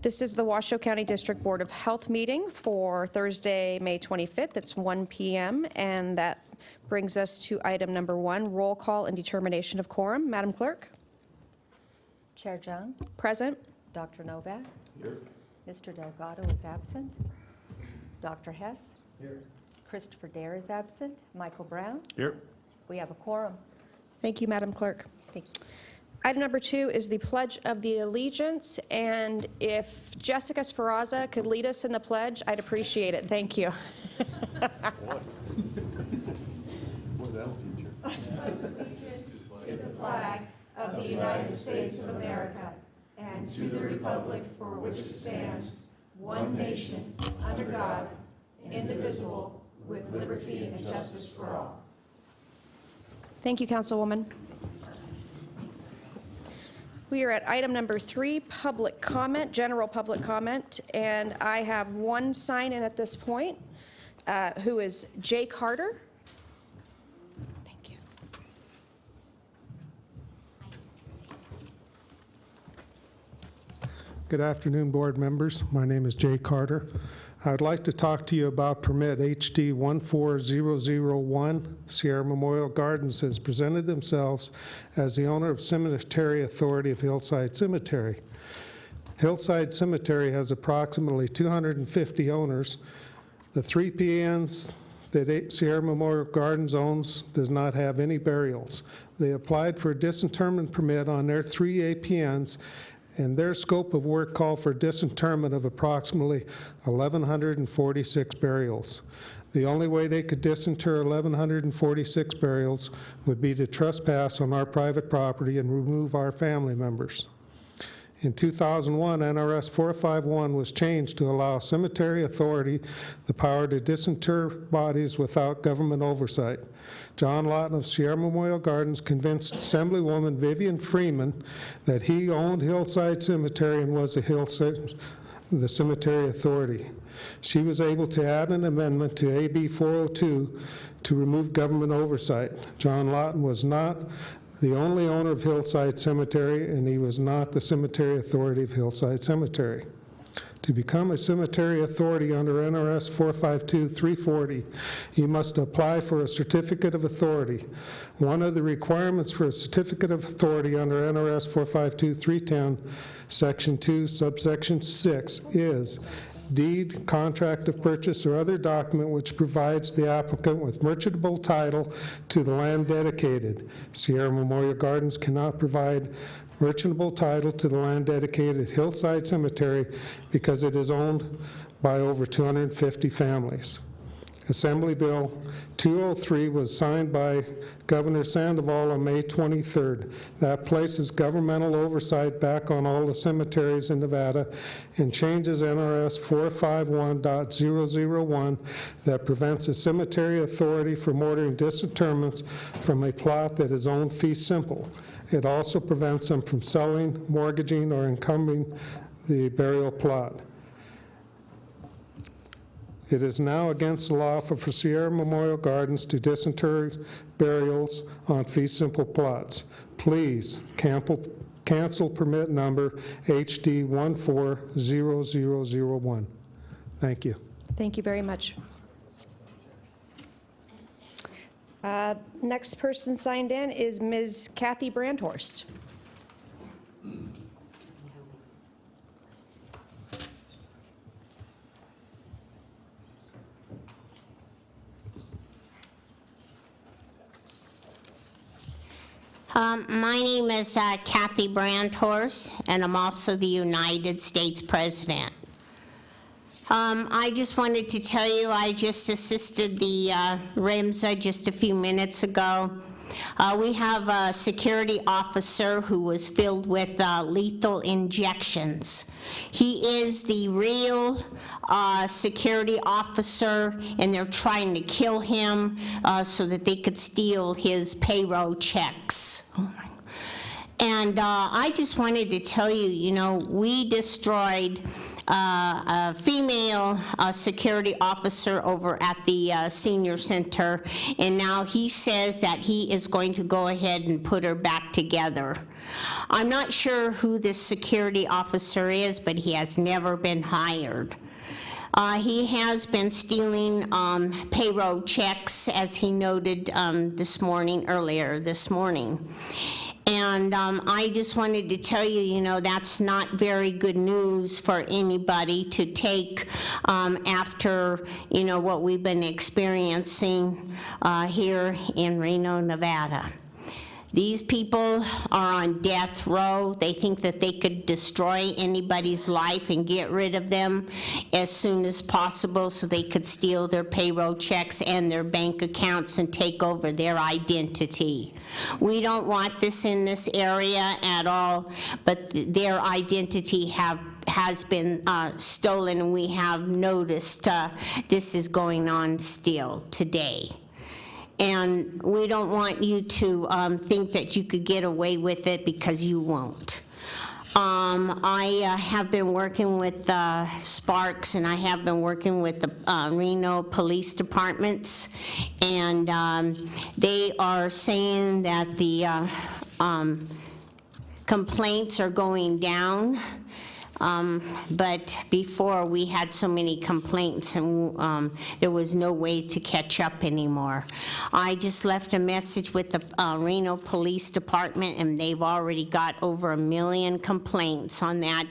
This is the Washoe County District Board of Health meeting for Thursday, May 25th. It's 1 p.m. and that brings us to item number 1, roll call and determination of quorum. Madam Clerk? Chair Jung, Present. Dr. Novak. Here. Mr. Delgado is absent. Dr. Hess. Here. Christopher Dare is absent. Michael Brown. Here. We have a quorum. Thank you, Madam Clerk. Thank you. Item number 2 is the Pledge of the Allegiance, and if Jessica Sferraza could lead us in the pledge, I'd appreciate it. Thank you. What? Boy, that'll teach you. To the flag of the United States of America and to the republic for which it stands, one nation, under God, indivisible, with liberty and justice for all. Thank you, Councilwoman. We are at item number 3, public comment, general public comment, and I have one sign-in at this point, who is Jay Carter. Thank you. Good afternoon, board members. My name is Jay Carter. I'd like to talk to you about permit HD 14001. Sierra Memorial Gardens has presented themselves as the owner of Cemetery Authority of Hillside Cemetery. Hillside Cemetery has approximately 250 owners. The 3 PNs that Sierra Memorial Gardens owns does not have any burials. They applied for a disinterment permit on their 3 APNs, and their scope of work called for disinterment of approximately 1,146 burials. The only way they could disinter 1,146 burials would be to trespass on our private property and remove our family members. In 2001, NRS 451 was changed to allow Cemetery Authority the power to disinter bodies without government oversight. John Lawton of Sierra Memorial Gardens convinced Assemblywoman Vivian Freeman that he owned Hillside Cemetery and was the Cemetery Authority. She was able to add an amendment to AB 402 to remove government oversight. John Lawton was not the only owner of Hillside Cemetery, and he was not the Cemetery Authority of Hillside Cemetery. To become a Cemetery Authority under NRS 452-340, you must apply for a Certificate of Authority. One of the requirements for a Certificate of Authority under NRS 452-310, Section 2, Subsection 6 is deed, contract of purchase, or other document which provides the applicant with merchantable title to the land dedicated. Sierra Memorial Gardens cannot provide merchantable title to the land dedicated at Hillside Cemetery because it is owned by over 250 families. Assembly Bill 203 was signed by Governor Sandoval on May 23rd. That places governmental oversight back on all the cemeteries in Nevada and changes NRS 451.001 that prevents a cemetery authority from ordering disinterments from a plot that is owned fee simple. It also prevents them from selling, mortgaging, or encumbering the burial plot. It is now against the law for Sierra Memorial Gardens to disinter burials on fee simple plots. Please cancel permit number HD 1400001. Thank you. Thank you very much. Next person signed in is Ms. Kathy Brandhorst. My name is Kathy Brandhorst, and I'm also the United States President. I just wanted to tell you I just assisted the RIMSA just a few minutes ago. We have a security officer who was filled with lethal injections. He is the real security officer, and they're trying to kill him so that they could steal his payroll checks. Oh my. And I just wanted to tell you, you know, we destroyed a female security officer over at the senior center, and now he says that he is going to go ahead and put her back together. I'm not sure who this security officer is, but he has never been hired. He has been stealing payroll checks, as he noted earlier this morning. And I just wanted to tell you, you know, that's not very good news for anybody to take after, you know, what we've been experiencing here in Reno, Nevada. These people are on death row. They think that they could destroy anybody's life and get rid of them as soon as possible so they could steal their payroll checks and their bank accounts and take over their identity. We don't want this in this area at all, but their identity has been stolen, and we have noticed this is going on still today. And we don't want you to think that you could get away with it, because you won't. I have been working with Sparks, and I have been working with the Reno Police Departments, and they are saying that the complaints are going down. But before, we had so many complaints, and there was no way to catch up anymore. I just left a message with the Reno Police Department, and they've already got over 1 million complaints on that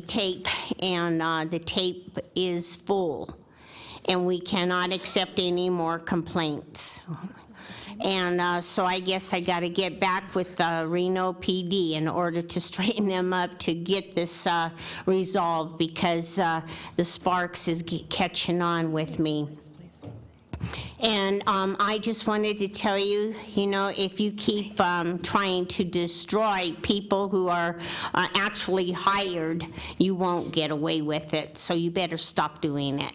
tape, and the tape is full, and we cannot accept any more complaints. And so I guess I got to get back with Reno PD in order to straighten them up to get this resolved, because the Sparks is catching on with me. And I just wanted to tell you, you know, if you keep trying to destroy people who are actually hired, you won't get away with it. So you better stop doing it.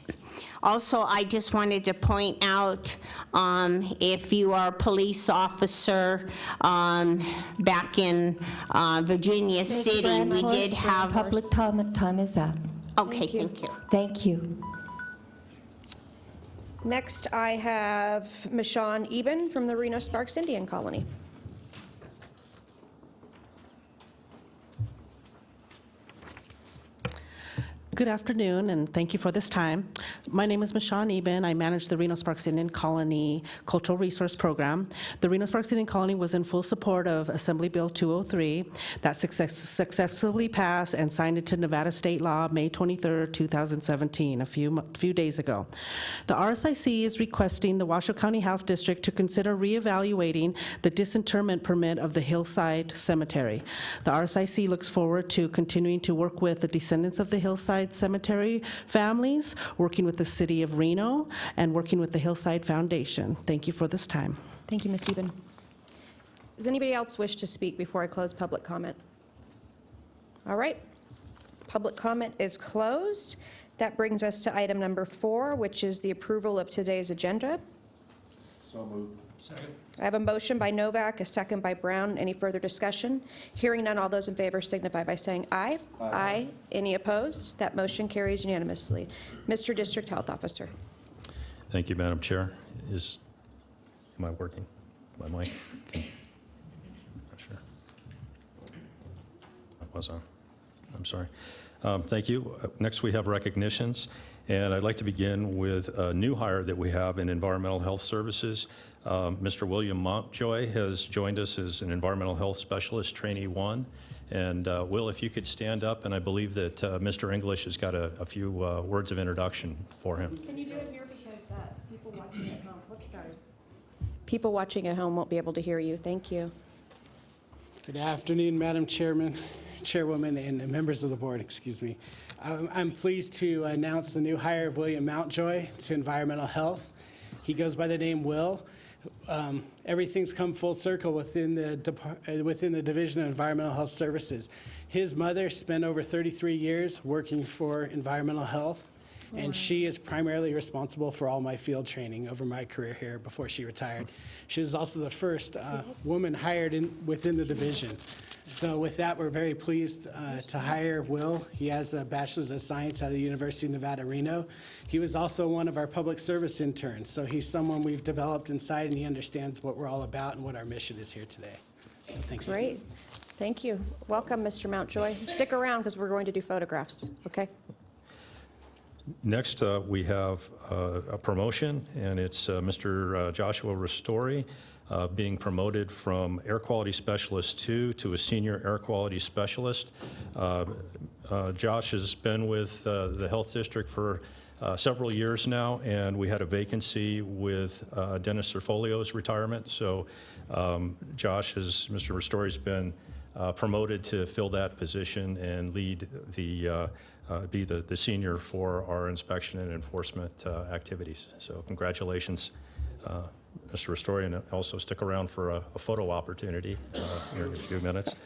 Also, I just wanted to point out, if you are a police officer back in Virginia City, we did have... Public comment time is up. Okay, thank you. Thank you. Next, I have Michonne Eben from the Reno Sparks Indian Colony. Good afternoon, and thank you for this time. My name is Michonne Eben. I manage the Reno Sparks Indian Colony Cultural Resource Program. The Reno Sparks Indian Colony was in full support of Assembly Bill 203 that successfully passed and signed into Nevada state law May 23, 2017, a few days ago. The RSIC is requesting the Washoe County Health District to consider reevaluating the disinterment permit of the Hillside Cemetery. The RSIC looks forward to continuing to work with the descendants of the Hillside Cemetery families, working with the City of Reno, and working with the Hillside Foundation. Thank you for this time. Thank you, Ms. Eben. Does anybody else wish to speak before I close public comment? All right. Public comment is closed. That brings us to item number 4, which is the approval of today's agenda. So moved. Second. I have a motion by Novak, a second by Brown. Any further discussion? Hearing none, all those in favor signify by saying aye. Aye. Any opposed? That motion carries unanimously. Mr. District Health Officer. Thank you, Madam Chair. Am I working? My mic? Not sure. I was on. I'm sorry. Thank you. Next, we have recognitions, and I'd like to begin with a new hire that we have in Environmental Health Services. Mr. William Mountjoy has joined us as an Environmental Health Specialist, Trainee 1. And Will, if you could stand up, and I believe that Mr. English has got a few words of introduction for him. Can you do it here, because people watching at home, people watching at home won't be able to hear you. Thank you. Good afternoon, Madam Chairman, Chairwoman, and members of the board, excuse me. I'm pleased to announce the new hire of William Mountjoy to Environmental Health. He goes by the name Will. Everything's come full circle within the Division of Environmental Health Services. His mother spent over 33 years working for Environmental Health, And she is primarily responsible for all my field training over my career here before she retired. She was also the first woman hired within the division. So with that, we're very pleased to hire Will. He has a Bachelor's of Science out of the University of Nevada, Reno. He was also one of our public service interns, so he's someone we've developed inside, and he understands what we're all about and what our mission is here today. So thank you. Great. Thank you. Welcome, Mr. Mountjoy. Stick around because we're going to do photographs, okay? Next, we have a promotion, and it's Mr. Joshua Ristori being promoted from Air Quality Specialist 2 to a Senior Air Quality Specialist. Josh has been with the Health District for several years now, and we had a vacancy with Dennis Cerfolio's retirement. So Josh, Mr. Ristori's been promoted to fill that position and lead be the senior for our inspection and enforcement activities. So congratulations, Mr. Ristori, and also stick around for a photo opportunity here in a few minutes.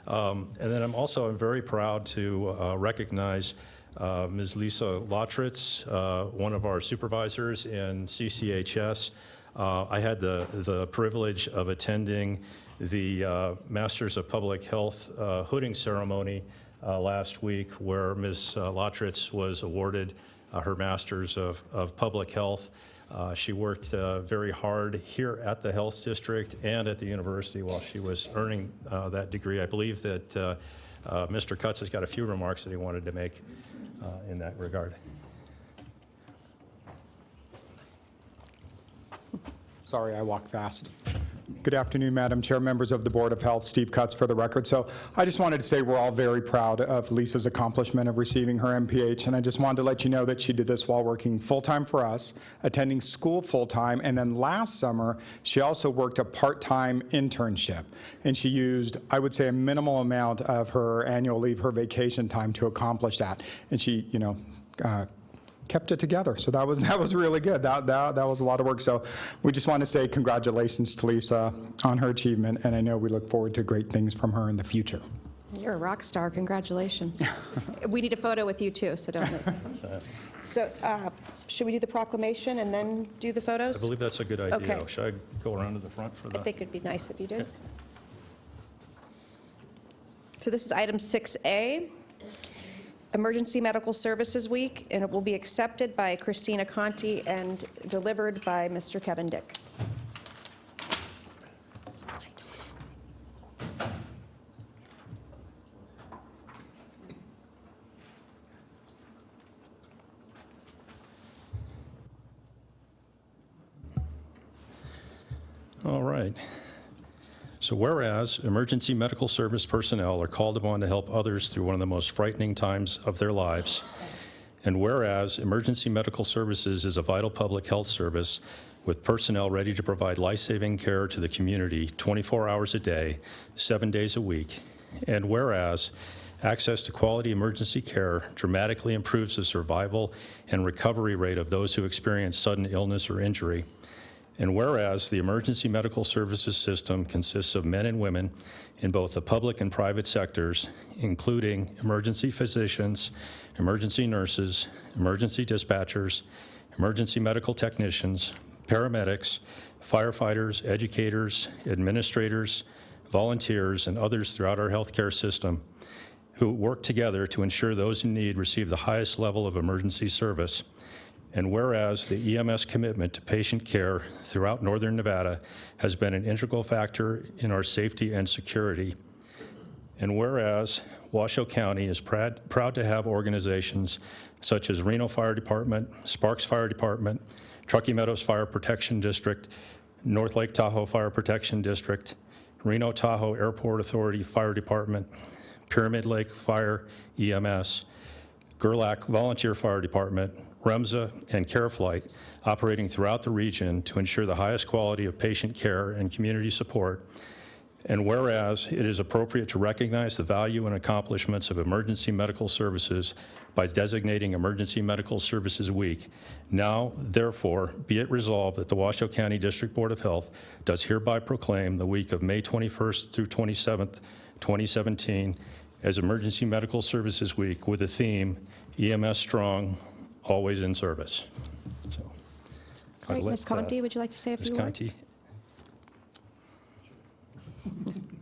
And then I'm very proud to recognize Ms. Lisa Lautritz, one of our supervisors in CCHS. I had the privilege of attending the Masters of Public Health hooding ceremony last week, where Ms. Lautritz was awarded her Masters of Public Health. She worked very hard here at the Health District and at the university while she was earning that degree. I believe that Mr. Cutts has got a few remarks that he wanted to make in that regard. Sorry, I walk fast. Good afternoon, Madam Chair, members of the Board of Health, Steve Cutts for the record. So I just wanted to say we're all very proud of Lisa's accomplishment of receiving her MPH, and I just wanted to let you know that she did this while working full-time for us, attending school full-time, and then last summer, she also worked a part-time internship, and she used, I would say, a minimal amount of her annual leave, her vacation time, to accomplish that. And she, kept it together. So that was really good. That was a lot of work. So we just want to say congratulations to Lisa on her achievement, and I know we look forward to great things from her in the future. You're a rock star. Congratulations. We need a photo with you, too, so don't move. So should we do the proclamation and then do the photos? I believe that's a good idea. Okay. Should I go around to the front for I that? think it'd be nice if you did. Okay. So this is item 6A, Emergency Medical Services Week, and it will be accepted by Christina Conti and delivered by Mr. Kevin Dick. All right. So whereas emergency medical service personnel are called upon to help others through one of the most frightening times of their lives, and whereas emergency medical services is a vital public health service with personnel ready to provide life-saving care to the community 24 hours a day, 7 days a week, and whereas access to quality emergency care dramatically improves the survival and recovery rate of those who experience sudden illness or injury, and whereas the emergency medical services system consists of men and women in both the public and private sectors, including emergency physicians, emergency nurses, emergency dispatchers, emergency medical technicians, paramedics, firefighters, educators, administrators, volunteers, and others throughout our healthcare system who work together to ensure those in need receive the highest level of emergency service. And whereas the EMS commitment to patient care throughout Northern Nevada has been an integral factor in our safety and security, and whereas Washoe County is proud to have organizations such as Reno Fire Department, Sparks Fire Department, Truckee Meadows Fire Protection District, North Lake Tahoe Fire Protection District, Reno Tahoe Airport Authority Fire Department, Pyramid Lake Fire EMS, Gerlach Volunteer Fire Department, REMSA, and CareFlight operating throughout the region to ensure the highest quality of patient care and community support. And whereas it is appropriate to recognize the value and accomplishments of emergency medical services by designating Emergency Medical Services Week, now, therefore, be it resolved that the Washoe County District Board of Health does hereby proclaim the week of May 21st through 27th, 2017 as Emergency Medical Services Week with the theme EMS Strong, always in service. So, Great. Ms. Conti, would you like to say a Ms. few words? Conti?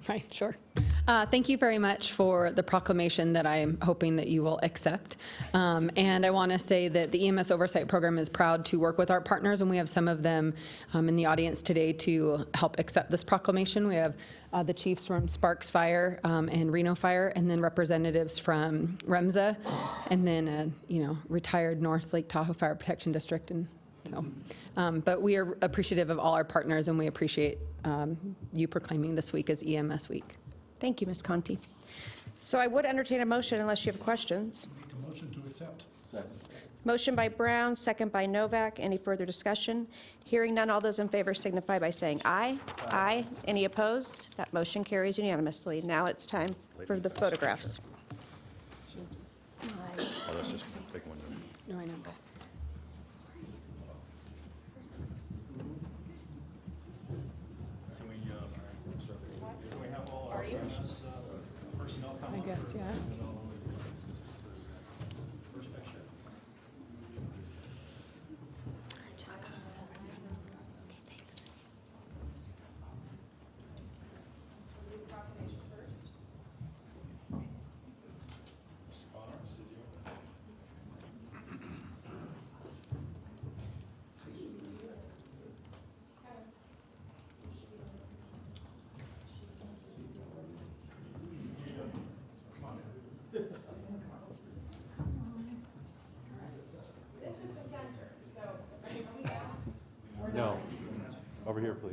Right, sure. Thank you very much for the proclamation that I'm hoping that you will accept. And I want to say that the EMS Oversight Program is proud to work with our partners, and we have some of them in the audience today to help accept this proclamation. We have the chiefs from Sparks Fire and Reno Fire, and then representatives from REMSA, and then retired North Lake Tahoe Fire Protection District. And so, but we are appreciative of all our partners, and we appreciate you proclaiming this week as EMS Week. Thank you, Ms. Conti. So I would entertain a motion unless you have questions. Make a motion to accept. Second. Motion by Brown, second by Novak. Any further discussion? Hearing none, all those in favor signify by saying aye. Aye. Any opposed? That motion carries unanimously. Now it's time for the photographs. Oh, that's just take one. No, I know. Can we have all our personnel come I guess, yeah. first picture? No. Over here, please.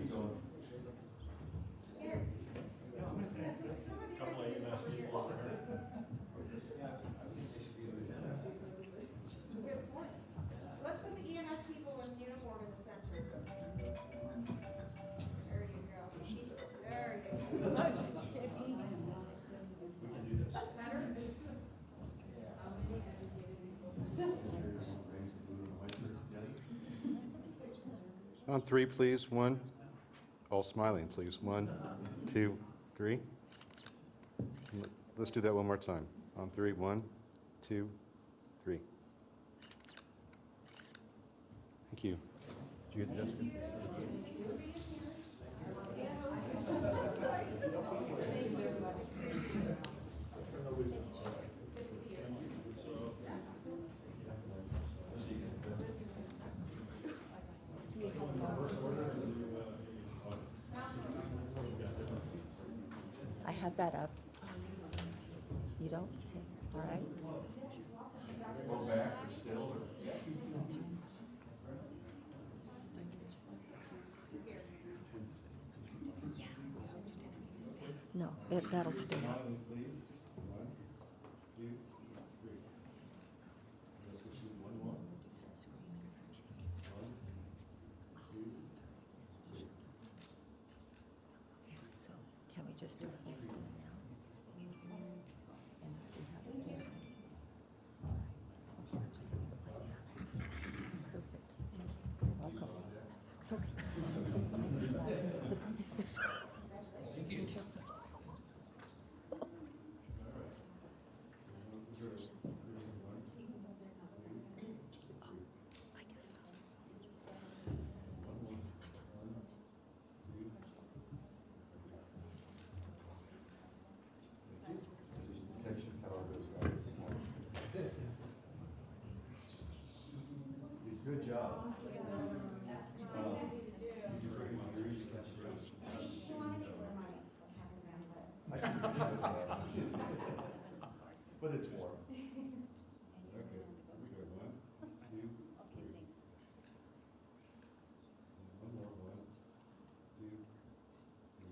Let's put the EMS people in uniform in the center. There you go. There you go. Better? On three, please. One. All smiling, please. 1, 2, 3. Let's do that one more time. On three. 1, 2, 3. Thank you. Did you get it, Jessica? I have that up. You don't? Okay, all right. No, that'll stay up. So can we just do full screen now? And we have it here. All right. Perfect. You're welcome. It's okay. Good job. But it's warm. Okay, we go 1, 2, 3. One more. 1, 2, 3.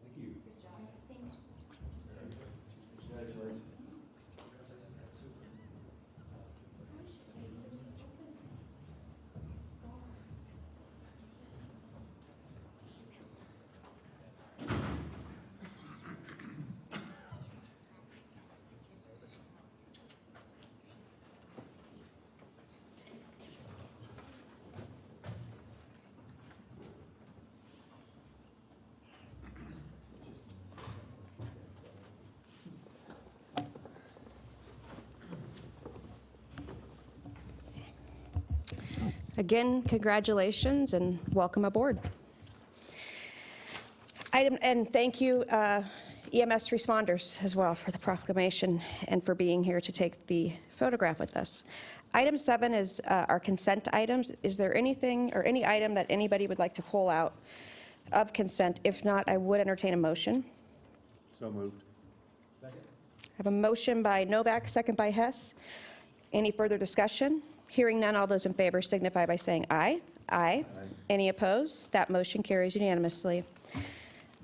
Thank you. Good job. Thanks. Congratulations. Again, congratulations and welcome aboard. And thank you, EMS responders as well, for the proclamation and for being here to take the photograph with us. Item 7 is our consent items. Is there anything or any item that anybody would like to pull out of consent? If not, I would entertain a motion. So moved. I have a motion by Novak, second by Hess. Any further discussion? Hearing none, all those in favor signify by saying aye. Aye. Any opposed? That motion carries unanimously.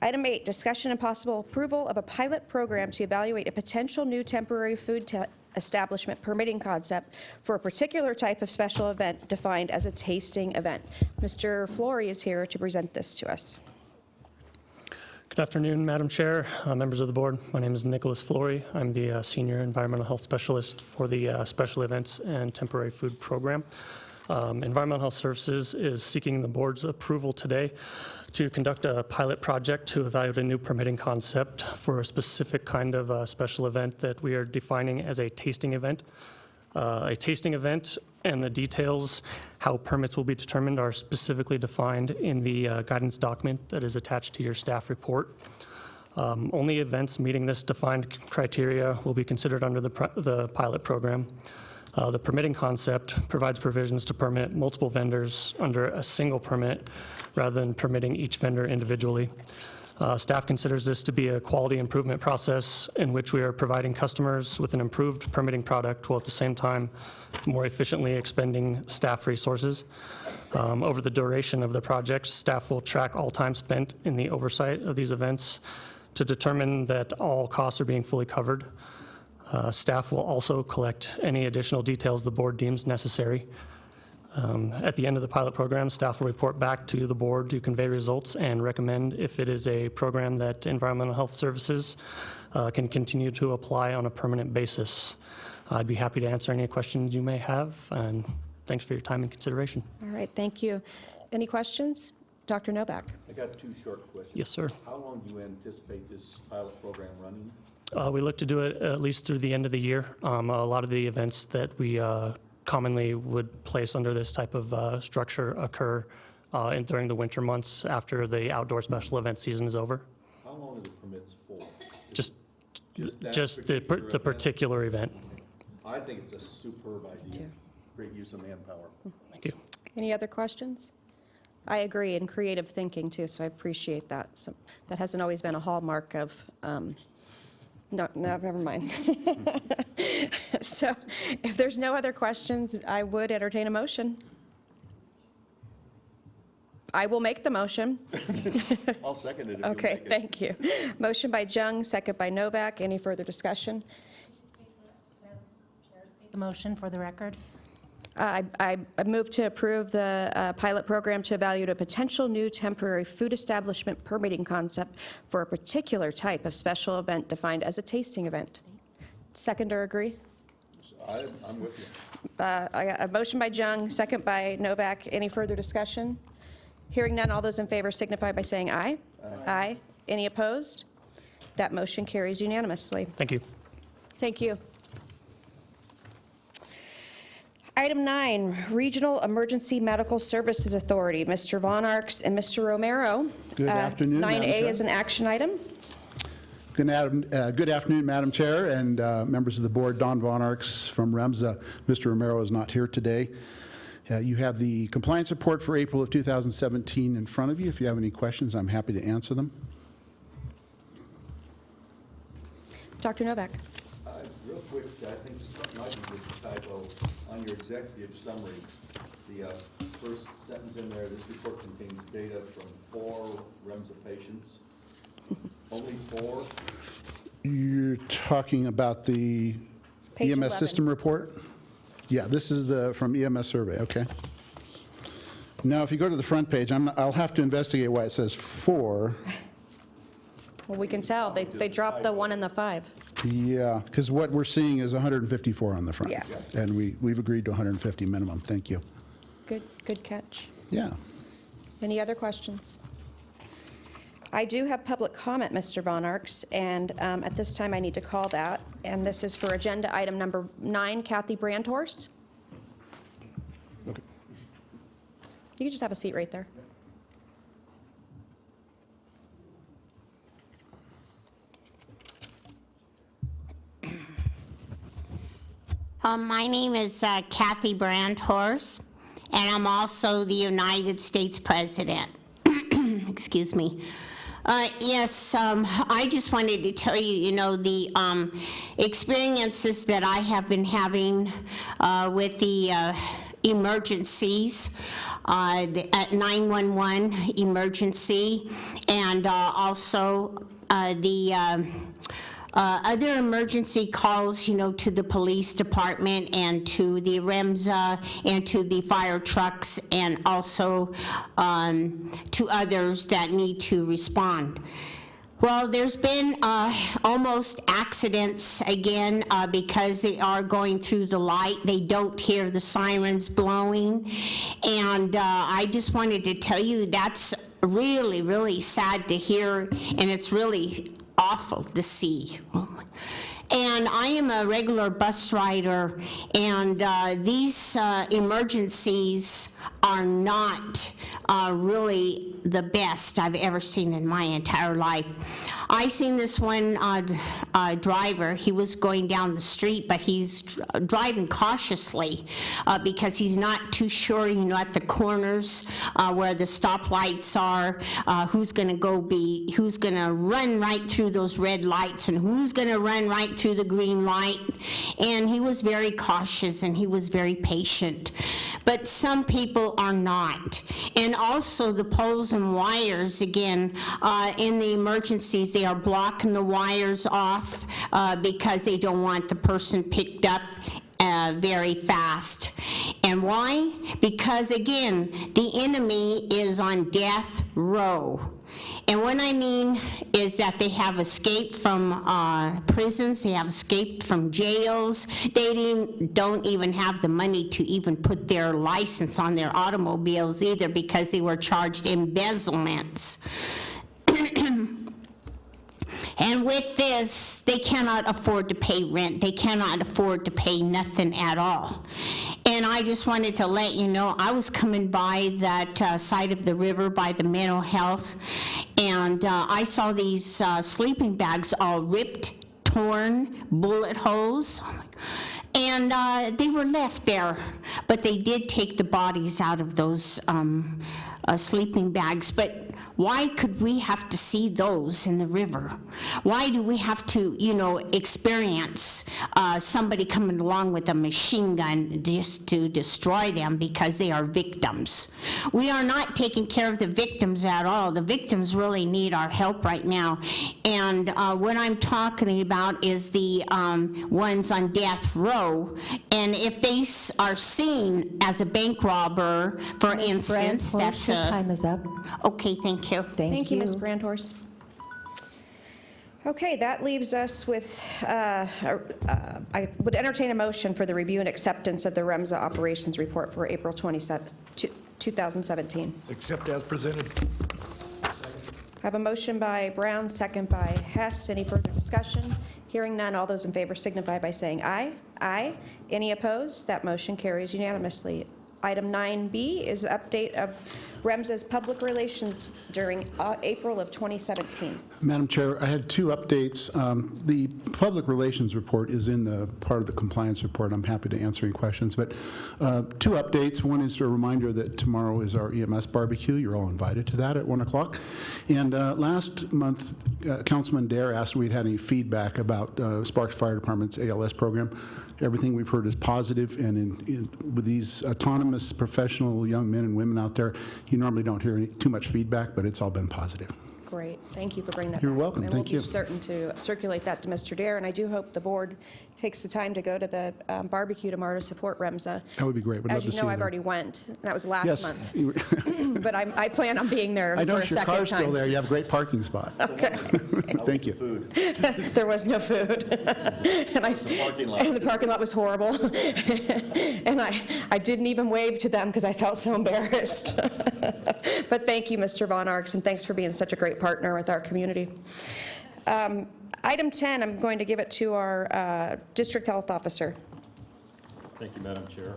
Item 8, discussion and possible approval of a pilot program to evaluate a potential new temporary food establishment permitting concept for a particular type of special event defined as a tasting event. Mr. Flory is here to present this to us. Good afternoon, Madam Chair, members of the board. My name is Nicholas Flory. I'm the Senior Environmental Health Specialist for the Special Events and Temporary Food Program. Environmental Health Services is seeking the board's approval today to conduct a pilot project to evaluate a new permitting concept for a specific kind of special event that we are defining as a tasting event. A tasting event and the details how permits will be determined are specifically defined in the guidance document that is attached to your staff report. Only events meeting this defined criteria will be considered under the pilot program. The permitting concept provides provisions to permit multiple vendors under a single permit rather than permitting each vendor individually. Staff considers this to be a quality improvement process in which we are providing customers with an improved permitting product while at the same time more efficiently expending staff resources. Over the duration of the project, staff will track all time spent in the oversight of these events to determine that all costs are being fully covered. Staff will also collect any additional details the board deems necessary. At the end of the pilot program, staff will report back to the board to convey results and recommend if it is a program that Environmental Health Services can continue to apply on a permanent basis. I'd be happy to answer any questions you may have, and thanks for your time and consideration. All right, thank you. Any questions? Dr. Novak. I got 2 short questions. Yes, sir. How long do you anticipate this pilot program running? We look to do it at least through the end of the year. A lot of the events that we commonly would place under this type of structure occur during the winter months after the outdoor special event season is over. How long are the permits for? Just that the particular event. I think it's a superb idea. Great use of manpower. Thank you. Any other questions? I agree, and creative thinking too, so I appreciate that. So that hasn't always been a hallmark of, no, never mind. So if there's no other questions, I would entertain a motion. I will make the motion. I'll second it if Okay, you make it. thank you. Motion by Jung, second by Novak. Any further discussion? The motion for the record. I move to approve the pilot program to evaluate a potential new temporary food establishment permitting concept for a particular type of special event defined as a tasting event. Seconder agree? I'm with you. I got a motion by Jung, second by Novak. Any further discussion? Hearing none, all those in favor signify by saying aye. Aye. Any opposed? That motion carries unanimously. Thank you. Thank you. Item 9, Regional Emergency Medical Services Authority, Mr. Von Arx and Mr. Romero. Good afternoon, Madam 9A Chair. is an action item. Good afternoon, Madam Chair and members of the board. Don Von Arx from REMSA. Mr. Romero is not here today. You have the compliance report for April of 2017 in front of you. If you have any questions, I'm happy to answer them. Dr. Novak. Real quick, I think something might be a typo on your executive summary. The first sentence in there, this report contains data from 4 REMSA patients. Only 4? You're talking about the Page EMS 11. system report? Yeah, this is from EMS survey, okay. Now, if you go to the front page, I'll have to investigate why it says 4. Well, we can tell. They dropped the 1 and the 5. Yeah, because what we're seeing is 154 on the front. Yeah. And we've agreed to 150 minimum. Thank you. Good catch. Yeah. Any other questions? I do have public comment, Mr. Von Arx, and at this time I need to call that. And this is for agenda item number 9, Kathy Brandhorst. You can just have a seat right there. My name is Kathy Brandhorst, and I'm also the United States President. Excuse me. Yes, I just wanted to tell you, the experiences that I have been having with the emergencies, at 911 emergency, and also the other emergency calls, to the police department and to the REMSA and to the fire trucks, and also to others that need to respond. Well, there's been almost accidents again because they are going through the light. They don't hear the sirens blowing. And I just wanted to tell you that's really, really sad to hear, and it's really awful to see. And I am a regular bus rider, and these emergencies are not really the best I've ever seen in my entire life. I seen this one driver. He was going down the street, but he's driving cautiously because he's not too sure, at the corners where the stoplights are, who's going to run right through those red lights and who's going to run right through the green light. And he was very cautious and he was very patient. But some people are not. And also the poles and wires, again, in the emergencies, they are blocking the wires off because they don't want the person picked up very fast. And why? Because, again, the enemy is on death row. And what I mean is that they have escaped from prisons, they have escaped from jails, they don't even have the money to even put their license on their automobiles either because they were charged embezzlements. And with this, they cannot afford to pay rent. They cannot afford to pay nothing at all. And I just wanted to let you know, I was coming by that side of the river by the mental health, and I saw these sleeping bags all ripped, torn, bullet holes. And they were left there, but they did take the bodies out of those sleeping bags. But why could we have to see those in the river? Why do we have to, experience somebody coming along with a machine gun just to destroy them because they are victims? We are not taking care of the victims at all. The victims really need our help right now. And what I'm talking about is the ones on death row. And if they are seen as a bank robber, for instance, that's your time is up. Okay, thank you. Thank you, Ms. Brandhorst. Okay, that leaves us with, I would entertain a motion for the review and acceptance of the REMSA operations report for April 27, 2017. Accept as presented. I have a motion by Brown, second by Hess. Any further discussion? Hearing none, all those in favor signify by saying aye. Aye. Any opposed? That motion carries unanimously. Item 9B is update of REMSA's public relations during April of 2017. Madam Chair, I had two updates. The public relations report is in the part of the compliance report. I'm happy to answer any questions. But two updates. One is a reminder that tomorrow is our EMS barbecue. You're all invited to that at 1 o'clock. And last month, Councilman Dare asked if we'd had any feedback about Sparks Fire Department's ALS program. Everything we've heard is positive, and with these autonomous professional young men and women out there, you normally don't hear too much feedback, but it's all been positive. Great. Thank you for bringing that You're back. welcome. Thank you. And we'll be certain to circulate that to Mr. Dare, and I do hope the board takes the time to go to the barbecue tomorrow to support REMSA. That would be great. We'd love As to you see know, you I've there. already went. That was last Yes. month. But I plan on being there I for a noticed your second car's time. still there. You have a great parking spot. Okay. Thank you. There was no food. And the parking lot was horrible. And I didn't even wave to them because I felt so embarrassed. But thank you, Mr. Von Arx, and thanks for being such a great partner with our community. Item 10, I'm going to give it to our district health officer. Thank you, Madam Chair.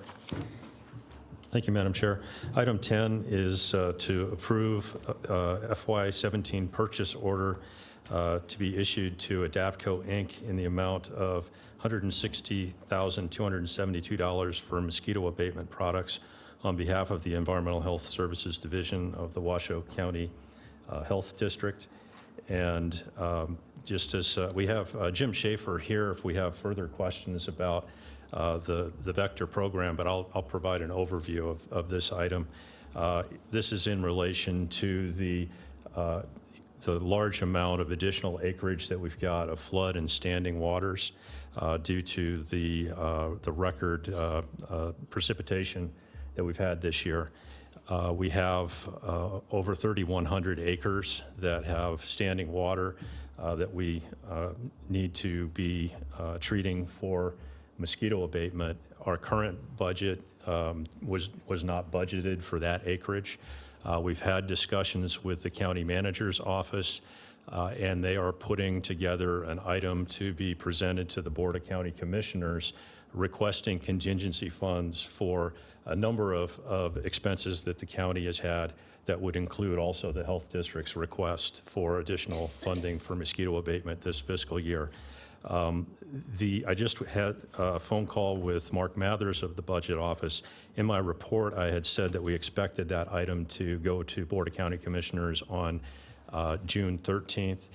Thank you, Madam Chair. Item 10 is to approve FY17 purchase order to be issued to Adapco, Inc. in the amount of $160,272 for mosquito abatement products on behalf of the Environmental Health Services Division of the Washoe County Health District. And just as we have Jim Schaefer here if we have further questions about the Vector program, but I'll provide an overview of this item. This is in relation to the large amount of additional acreage that we've got of flood and standing waters due to the record precipitation that we've had this year. We have over 3,100 acres that have standing water that we need to be treating for mosquito abatement. Our current budget was not budgeted for that acreage. We've had discussions with the county manager's office, and they are putting together an item to be presented to the Board of County Commissioners requesting contingency funds for a number of expenses that the county has had that would include also the health district's request for additional funding for mosquito abatement this fiscal year. I just had a phone call with Mark Mathers of the Budget Office. In my report, I had said that we expected that item to go to Board of County Commissioners on June 13th.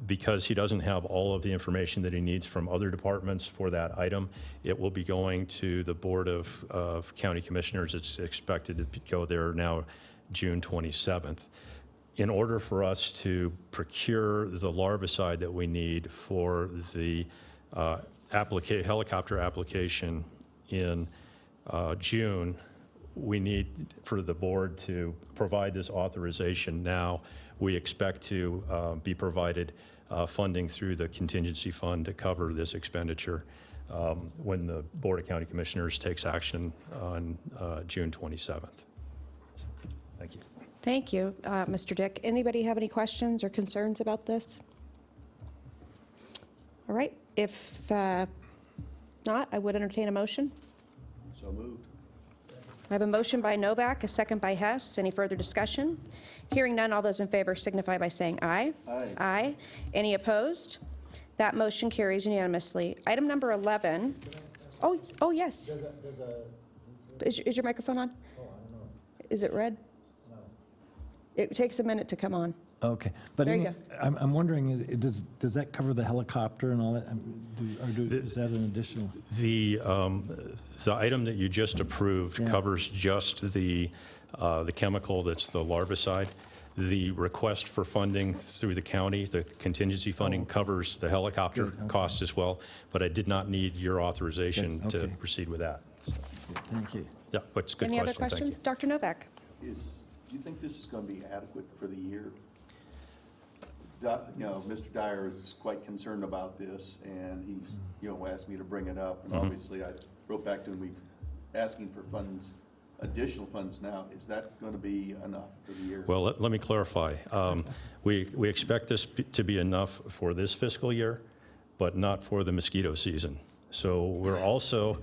Because he doesn't have all of the information that he needs from other departments for that item, it will be going to the Board of County Commissioners. It's expected to go there now June 27th. In order for us to procure the larvicide that we need for the helicopter application in June, we need for the board to provide this authorization now. We expect to be provided funding through the contingency fund to cover this expenditure when the Board of County Commissioners takes action on June 27th. Thank you. Thank you, Mr. Dick. Anybody have any questions or concerns about this? All right, if not, I would entertain a motion. So moved. I have a motion by Novak, a second by Hess. Any further discussion? Hearing none, all those in favor signify by saying aye. Aye. Aye. Any opposed? That motion carries unanimously. Item number 11. Oh, yes. Is your microphone on? Is it red? No. It takes a minute to come on. Okay, but There you go. I'm wondering, does that cover the helicopter and all that? Is that an additional? The item that you just approved covers just the chemical that's the larvicide. The request for funding through the county, the contingency funding, covers the helicopter cost as well, but I did not need your authorization to proceed with that. So, Thank you. yeah, but it's a good Any other question. Thank questions? you. Dr. Novak? Do you think this is going to be adequate for the year? Mr. Dyer is quite concerned about this, and he's, asked me to bring it up. And obviously, I wrote back to him, asking for funds, additional funds now. Is that going to be enough for the year? Well, let me clarify. We expect this to be enough for this fiscal year, but not for the mosquito season. So we're also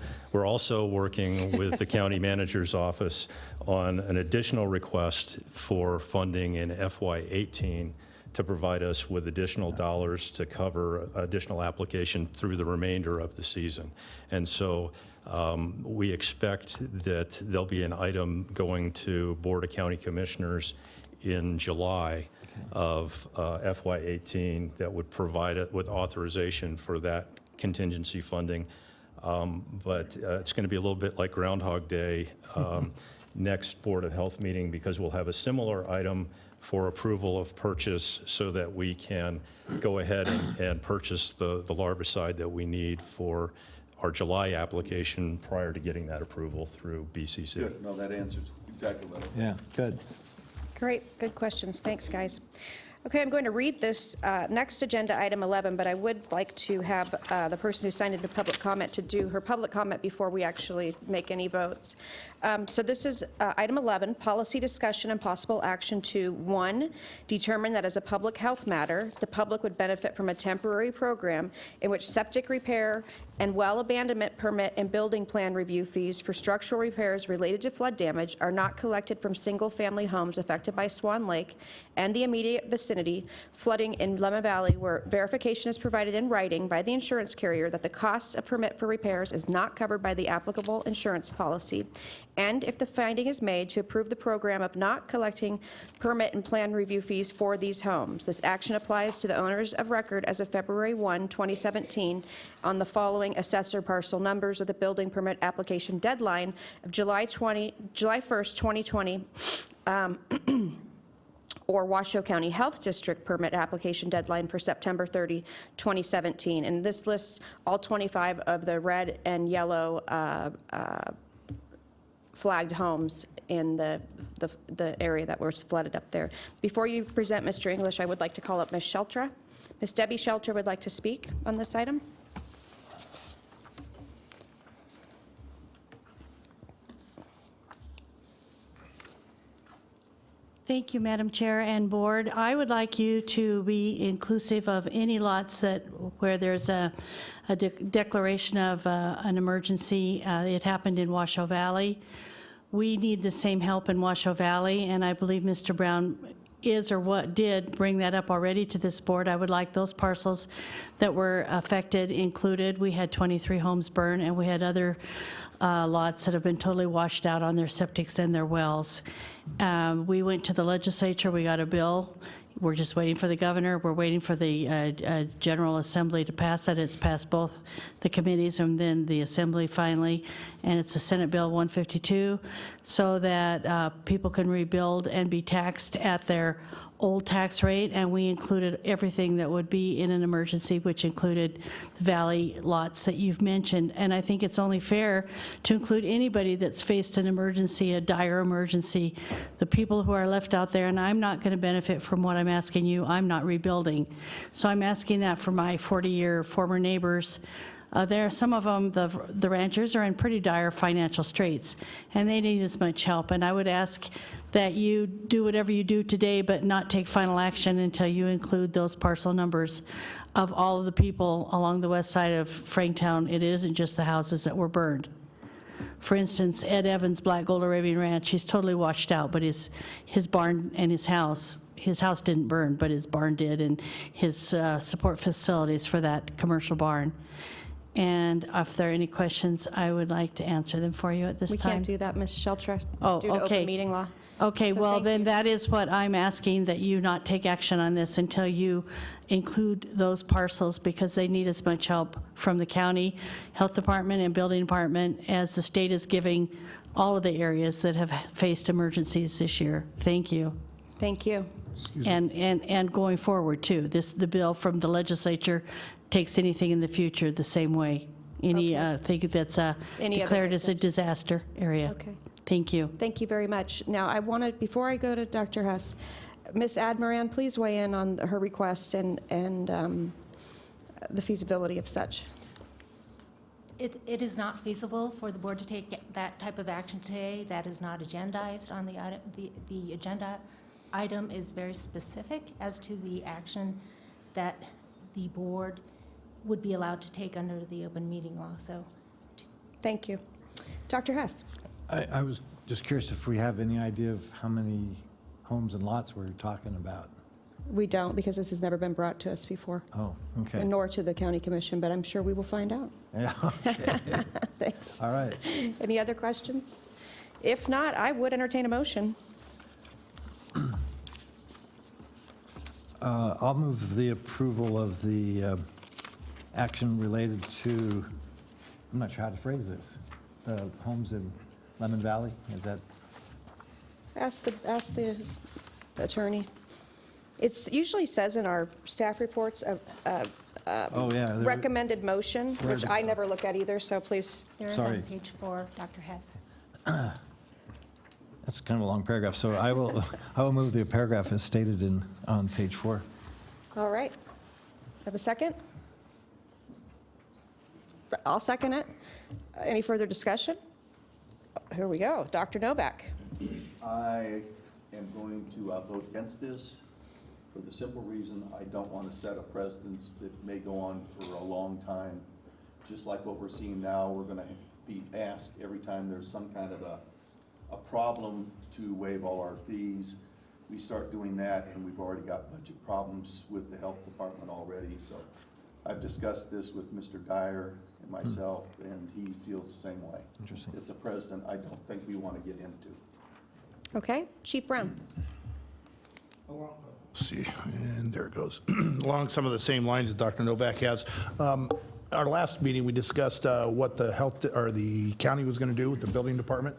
working with the county manager's office on an additional request for funding in FY18 to provide us with additional dollars to cover additional application through the remainder of the season. And so we expect that there'll be an item going to Board of County Commissioners in July of FY18 that would provide it with authorization for that contingency funding. But it's going to be a little bit like Groundhog Day next Board of Health meeting, because we'll have a similar item for approval of purchase so that we can go ahead and purchase the larvicide that we need for our July application prior to getting that approval through BCC. Good. No, that answers exactly what I Yeah, good. Great, good questions. Thanks, guys. Okay, I'm going to read this next agenda item 11, but I would like to have the person who signed into public comment to do her public comment before we actually make any votes. So this is item 11, policy discussion and possible action to, 1, determine that as a public health matter, the public would benefit from a temporary program in which septic repair and well abandonment permit and building plan review fees for structural repairs related to flood damage are not collected from single-family homes affected by Swan Lake and the immediate vicinity, flooding in Lemon Valley, where verification is provided in writing by the insurance carrier that the cost of permit for repairs is not covered by the applicable insurance policy, and if the finding is made to approve the program of not collecting permit and plan review fees for these homes. This action applies to the owners of record as of February 1, 2017, on the following assessor parcel numbers with a building permit application deadline of July 1st, 2020, or Washoe County Health District permit application deadline for September 30, 2017. And this lists all 25 of the red and yellow flagged homes in the area that was flooded up there. Before you present, Mr. English, I would like to call up Ms. Sheltra. Ms. Debbie Sheltra would like to speak on this item. Thank you, Madam Chair and Board. I would like you to be inclusive of any lots where there's a declaration of an emergency. It happened in Washoe Valley. We need the same help in Washoe Valley, and I believe Mr. Brown did bring that up already to this board. I would like those parcels that were affected included. We had 23 homes burn, and we had other lots that have been totally washed out on their septics and their wells. We went to the legislature, we got a bill. We're just waiting for the governor. We're waiting for the General Assembly to pass it. It's passed both the committees and then the Assembly finally, and it's a Senate Bill 152, so that people can rebuild and be taxed at their old tax rate, and we included everything that would be in an emergency, which included the valley lots that you've mentioned. And I think it's only fair to include anybody that's faced an emergency, a dire emergency, the people who are left out there. And I'm not going to benefit from what I'm asking you. I'm not rebuilding. So I'm asking that for my 40-year former neighbors. Some of them, the ranchers, are in pretty dire financial straits, and they need as much help. And I would ask that you do whatever you do today, but not take final action until you include those parcel numbers of all of the people along the west side of Franktown. It isn't just the houses that were burned. For instance, Ed Evans' Black Gold Arabian Ranch, he's totally washed out, but his barn and his house didn't burn, but his barn did, and his support facilities for that commercial barn. And if there are any questions, I would like to answer them for you at this time. We can't do that, Ms. Sheltra, Oh, due to okay. open meeting law. Okay, So well, thank then you. that is what I'm asking, that you not take action on this until you include those parcels, because they need as much help from the county, health department, and building department as the state is giving all of the areas that have faced emergencies this year. Thank you. Thank you. And going forward, too. The bill from the legislature takes anything in the future the same way. Thing that's Any other declared as a cases? disaster area. Okay. Thank you. Thank you very much. Now, I wanted, before I go to Dr. Hess, Ms. Admiran, please weigh in on her request and the feasibility of such. It is not feasible for the board to take that type of action today. That is not agendized on the item. The agenda item is very specific as to the action that the board would be allowed to take under the open meeting law. So, thank you. Dr. Hess. I was just curious if we have any idea of how many homes and lots we're talking about. We don't, because this has never been brought to us before. Oh, okay. Nor to the county commission, but I'm sure we will find out. Yeah, okay. Thanks. All right. Any other questions? If not, I would entertain a motion. I'll move the approval of the action related to, I'm not sure how to phrase this, the homes in Lemon Valley, is that? Ask the attorney. It usually says in our staff reports Oh, yeah. there- recommended motion, which I never look at either, so please. there is Sorry. on page 4, Dr. Hess. That's kind of a long paragraph, so I will move the paragraph as stated on page 4. All right. Have a second? I'll second it. Any further discussion? Here we go. Dr. Novak. I am going to vote against this for the simple reason I don't want to set a precedence that may go on for a long time just like what we're seeing now, we're going to be asked every time there's some kind of a problem to waive all our fees. We start doing that, and we've already got budget problems with the health department already. So I've discussed this with Mr. Dyer and myself, and he feels the same way. Interesting. It's a precedent I don't think we want to get into. Okay, Chief Brown. Let's see, and there it goes. Along some of the same lines as Dr. Novak has. Our last meeting, we discussed what the health, or the county was going to do with the building department.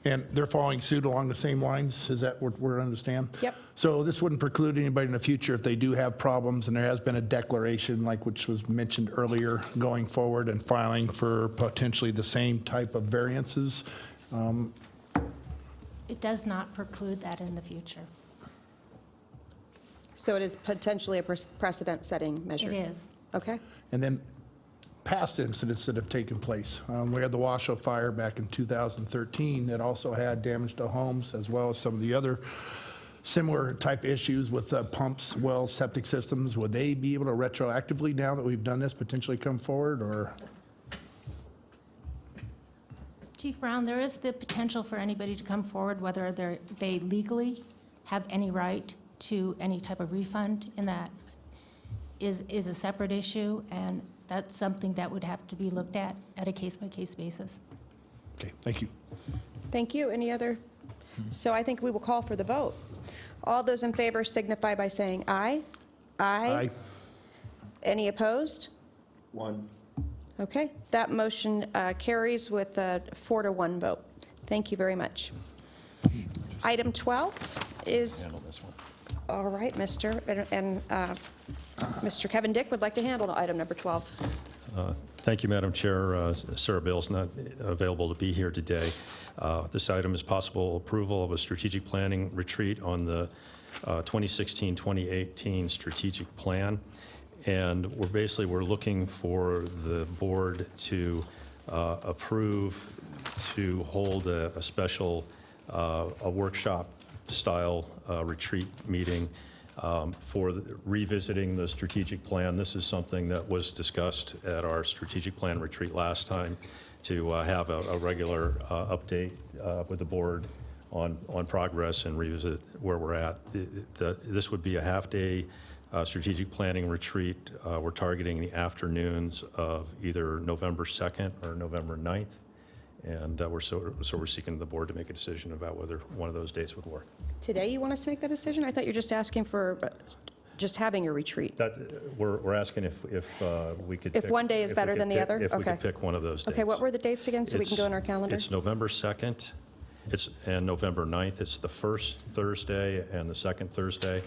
And they're following suit along the same lines. Is that what we understand? Yep. So this wouldn't preclude anybody in the future if they do have problems, and there has been a declaration, like which was mentioned earlier, going forward and filing for potentially the same type of variances. It does not preclude that in the future. So it is potentially a precedent-setting measure? It is. Okay. And then past incidents that have taken place. We had the Washoe fire back in 2013 that also had damage to homes, as well as some of the other similar type issues with pumps, wells, septic systems. Would they be able to retroactively, now that we've done this, potentially come forward, or? Chief Brown, there is the potential for anybody to come forward, whether they legally have any right to any type of refund, and that is a separate issue, and that's something that would have to be looked at a case-by-case basis. Okay, thank you. Thank you. Any other? So I think we will call for the vote. All those in favor signify by saying aye. Aye. Any opposed? One. Okay, that motion carries with a 4-1 vote. Thank you very much. Item 12 is, Handle this one. all right, Mr. Kevin Dick would like to handle item number 12. Thank you, Madam Chair. Sarah Bill's not available to be here today. This item is possible approval of a strategic planning retreat on the 2016-2018 strategic plan. And we're looking for the board to approve to hold a special a workshop-style retreat meeting for revisiting the strategic plan. This is something that was discussed at our strategic plan retreat last time, to have a regular update with the board on progress and revisit where we're at. This would be a half-day strategic planning retreat. We're targeting the afternoons of either November 2nd or November 9th. And we're seeking the board to make a decision about whether one of those dates would work. Today you want us to make that decision? I thought you were just asking for just having a retreat. We're asking if we could If pick- one day is if we better could than the pick- other? If we Okay. could pick one of those dates. Okay, what were the dates again, so we can go in our calendar? It's November 2nd, and November 9th. It's the first Thursday and the second Thursday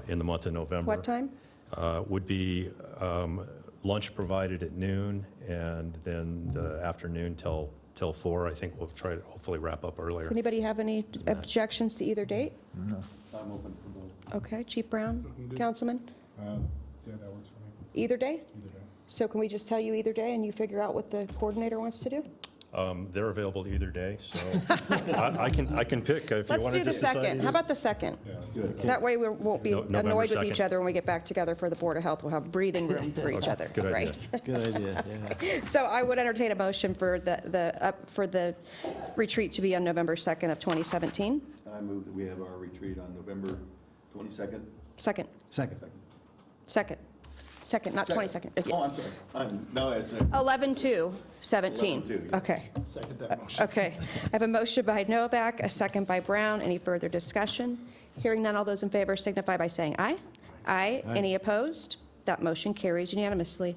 in the month of November. What time? Would be lunch provided at noon, and then the afternoon till 4. I think we'll try to hopefully wrap up earlier. Does anybody have any objections to either date? I'm open for both. Okay, Chief Brown, Councilman? Yeah, that works for me. Either day? Either day. So can we just tell you either day and you figure out what the coordinator wants to do? They're available either day, so I can pick if you want to. Let's do the second. How about the second? That way we won't be November annoyed with each 2nd. other when we get back together for the Board of Health. We'll have breathing room for each other, Good right? idea. Good idea, yeah. So I would entertain a motion for the retreat to be on November 2nd of 2017. I move that we have our retreat on November 22nd. Second. Second. Second, not 22nd. Oh, I'm sorry. No, it's 11/2/17. 11/2, yes. Okay. Second that motion. Okay. I have a motion by Novak, a second by Brown. Any further discussion? Hearing none, all those in favor signify by saying aye. Aye. Any opposed? That motion carries unanimously.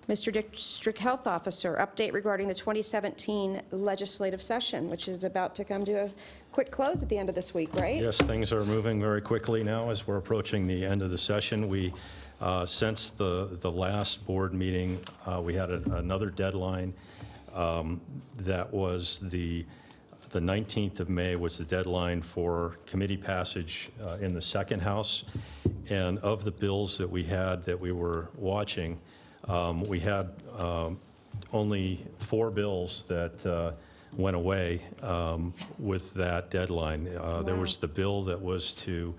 Mr. District Health Officer, update regarding the 2017 legislative session, which is about to come to a quick close at the end of this week, right? Yes, things are moving very quickly now as we're approaching the end of the session. Since the last board meeting, we had another deadline that was the 19th of May was the deadline for committee passage in the second house. And of the bills that we were watching, we had only 4 bills that went away with that deadline. There was the bill that was to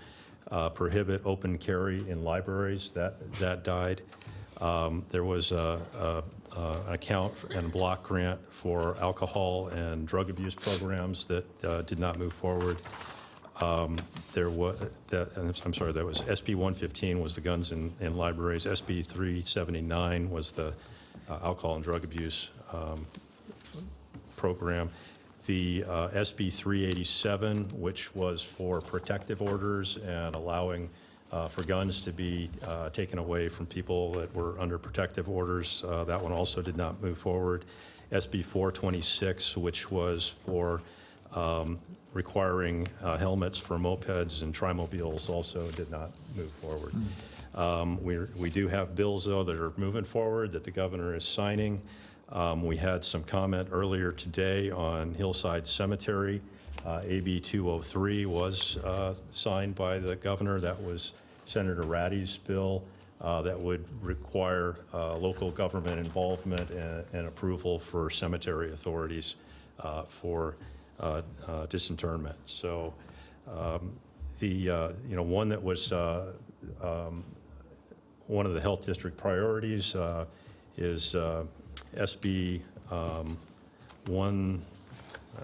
prohibit open carry in libraries. That died. There was an account and block grant for alcohol and drug abuse programs that did not move forward. There was, I'm sorry, that was SB 115 was the guns in libraries. SB 379 was the alcohol and drug abuse program. The SB 387, which was for protective orders and allowing for guns to be taken away from people that were under protective orders, that one also did not move forward. SB 426, which was for requiring helmets for mopeds and trimobiles, also did not move forward. We do have bills, though, that are moving forward that the governor is signing. We had some comment earlier today on Hillside Cemetery. AB 203 was signed by the governor. That was Senator Ratty's bill that would require local government involvement and approval for cemetery authorities for disinterment. So one that was one of the health district priorities is SB 1,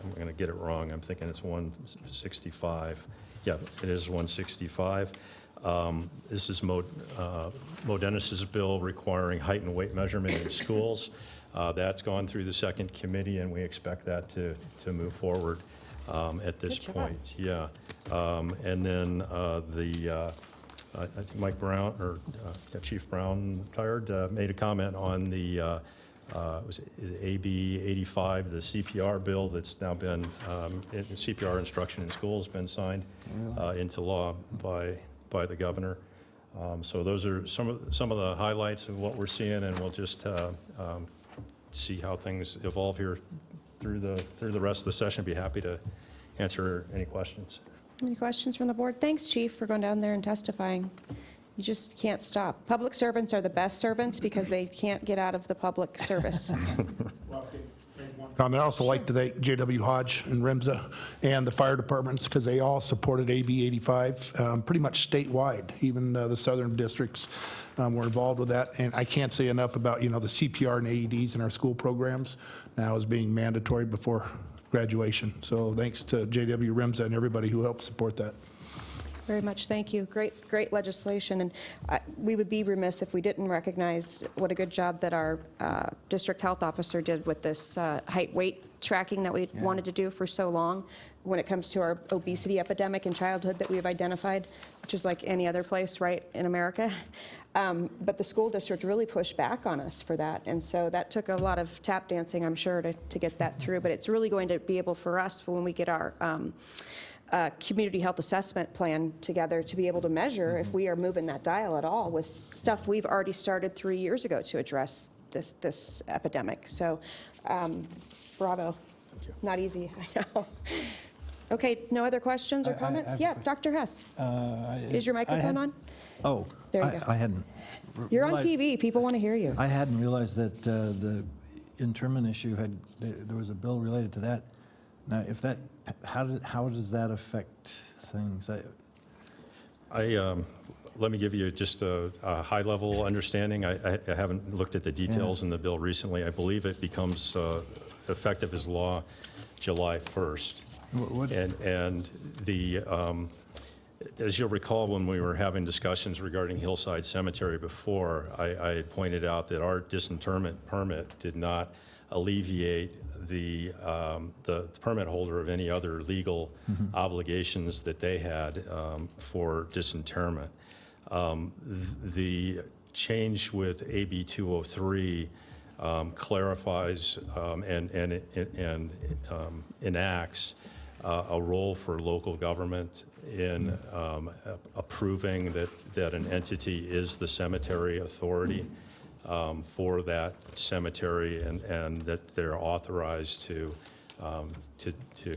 I'm going to get it wrong, I'm thinking it's 165. Yeah, it is 165. This is Mo Dennis's bill requiring height and weight measurement in schools. That's gone through the second committee, and we expect that to move forward at this point. Yeah. And then I think Mike Brown, or Chief Brown, made a comment on the was it AB 85, the CPR bill that's now been, CPR instruction in schools been signed into law by the governor. So those are some of the highlights of what we're seeing, and we'll just see how things evolve here through the rest of the session. Be happy to answer any questions. Any questions from the board? Thanks, Chief, for going down there and testifying. You just can't stop. Public servants are the best servants because they can't get out of the public service. I'd also like to thank J.W. Hodge and REMSA and the fire departments because they all supported AB 85 pretty much statewide. Even the southern districts were involved with that. And I can't say enough about, the CPR and AEDs in our school programs now is being mandatory before graduation. So thanks to J.W. REMSA and everybody who helped support that. Very much, thank you. Great legislation, and we would be remiss if we didn't recognize what a good job that our district health officer did with this height weight tracking that we wanted to do for so long when it comes to our obesity epidemic in childhood that we have identified, which is like any other place, right, in America. But the school district really pushed back on us for that, and so that took a lot of tap dancing, I'm sure, to get that through. But it's really going to be able for us when we get our community health assessment plan together to be able to measure if we are moving that dial at all with stuff we've already started 3 years ago to address this epidemic. So bravo. Thank you. Not easy, I know. Okay, no other questions or comments? Yeah, Dr. Hess. Is your microphone on? Oh, There you go. I hadn't. You're on realized- TV. People want to hear you. I hadn't realized that the internment issue there was a bill related to that. Now, if that, how does that affect things? Let me give you just a high-level understanding. I haven't looked at the details in the bill recently. I believe it becomes effective as law July 1st. And the as you'll recall, when we were having discussions regarding Hillside Cemetery before, I had pointed out that our disinterment permit did not alleviate the permit holder of any other legal obligations that they had for disinterment. The change with AB 203 clarifies and enacts a role for local government in approving that an entity is the cemetery authority for that cemetery, and that they're authorized to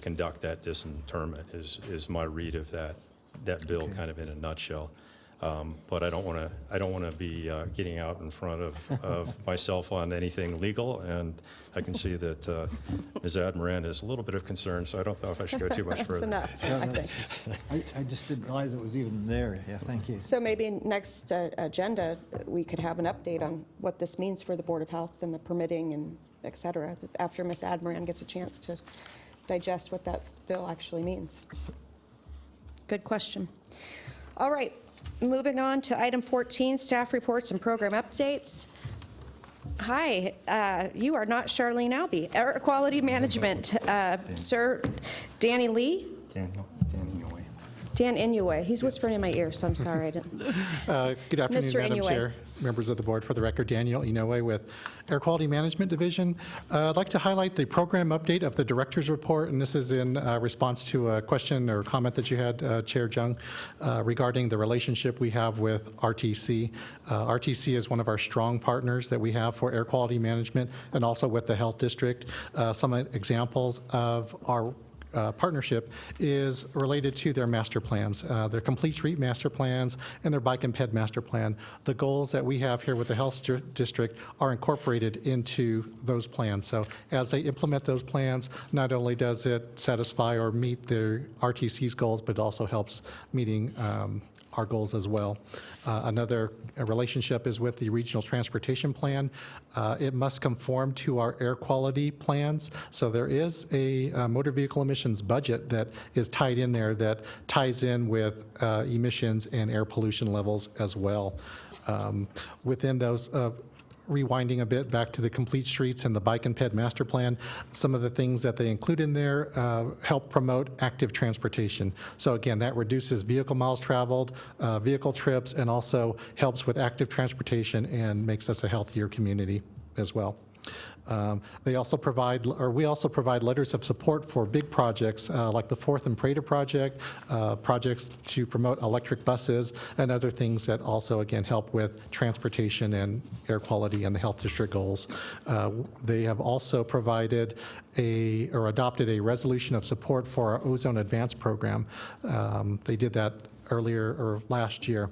conduct that disinterment is my read of that bill, kind of in a nutshell. But I don't want to be getting out in front of myself on anything legal, and I can see that Ms. Admiran is a little bit of concern, so I don't know if I should go too much further. That's enough, I think. I just didn't realize it was even there. Yeah, thank you. So maybe next agenda, we could have an update on what this means for the Board of Health and the permitting and et cetera, after Ms. Admiran gets a chance to digest what that bill actually means. Good question. All right, moving on to item 14, staff reports and program updates. Hi, you are not Charlene Albee. Air Quality Management, Sir Danny Lee? Dan Inouye. He's whispering in my ear, so I'm sorry. I didn't. Good afternoon, Mr. Madam Inouye. Chair, members of the board. For the record, Daniel Inouye with Air Quality Management Division. I'd like to highlight the program update of the director's report, and this is in response to a question or comment that you had, Chair Jung, regarding the relationship we have with RTC. RTC is one of our strong partners that we have for air quality management and also with the health district. Some examples of our partnership is related to their master plans, their complete street master plans and their bike and ped master plan. The goals that we have here with the health district are incorporated into those plans. So as they implement those plans, not only does it satisfy or meet their RTC's goals, but it also helps meeting our goals as well. Another relationship is with the regional transportation plan. It must conform to our air quality plans. So there is a motor vehicle emissions budget that is tied in there that ties in with emissions and air pollution levels as well. Within those, rewinding a bit back to the complete streets and the bike and ped master plan, some of the things that they include in there help promote active transportation. So again, that reduces vehicle miles traveled, vehicle trips, and also helps with active transportation and makes us a healthier community as well. They also provide, or we also provide letters of support for big projects like the Fourth and Prater project, projects to promote electric buses, and other things that also, again, help with transportation and air quality and the health district goals. They have also provided or adopted a resolution of support for our Ozone Advance program. They did that earlier or last year.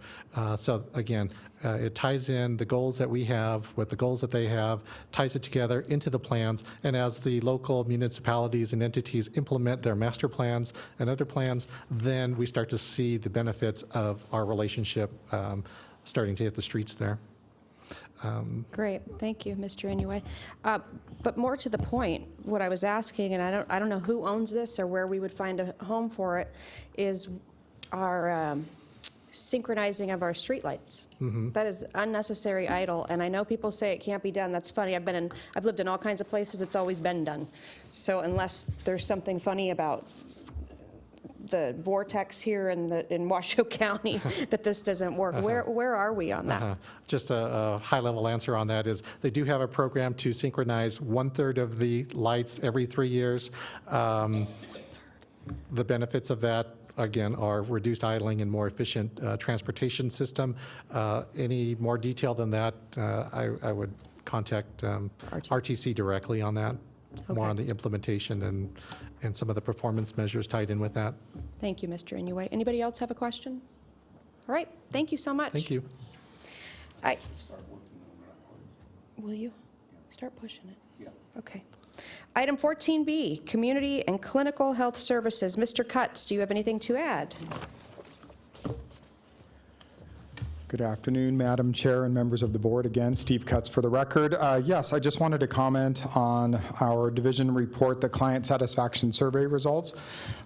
So again, it ties in the goals that we have with the goals that they have, ties it together into the plans, and as the local municipalities and entities implement their master plans and other plans, then we start to see the benefits of our relationship starting to hit the streets there. Great, thank you, Mr. Inouye. But more to the point, what I was asking, and I don't know who owns this or where we would find a home for it, is our synchronizing of our streetlights. That is unnecessary idle, and I know people say it can't be done. That's funny. I've lived in all kinds of places. It's always been done. So unless there's something funny about the vortex here in Washoe County that this doesn't work, where are we on that? Just a high-level answer on that is they do have a program to synchronize 1/3 of the lights every 3 years. The benefits of that, again, are reduced idling and more efficient transportation system. Any more detail than that, I would contact RTC directly on that, more on the implementation and some of the performance measures tied in with that. Thank you, Mr. Inouye. Anybody else have a question? All right, thank you so much. Thank you. Will you start pushing it? Yeah. Okay. Item 14B, Community and Clinical Health Services. Mr. Cutts, do you have anything to add? Good afternoon, Madam Chair and members of the board. Again, Steve Cutts for the record. Yes, I just wanted to comment on our division report, the client satisfaction survey results.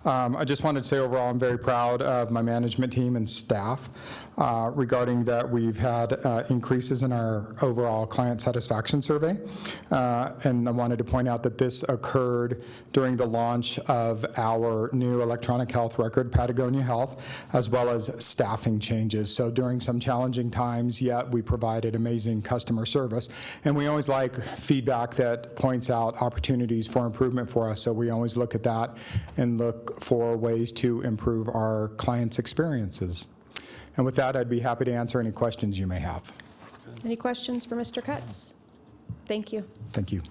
I just wanted to say overall I'm very proud of my management team and staff regarding that we've had increases in our overall client satisfaction survey. And I wanted to point out that this occurred during the launch of our new electronic health record, Patagonia Health, as well as staffing changes. So during some challenging times, yet we provided amazing customer service. And we always like feedback that points out opportunities for improvement for us. So we always look at that and look for ways to improve our clients' experiences. And with that, I'd be happy to answer any questions you may have. Any questions for Mr. Cutts? Thank you. Thank you.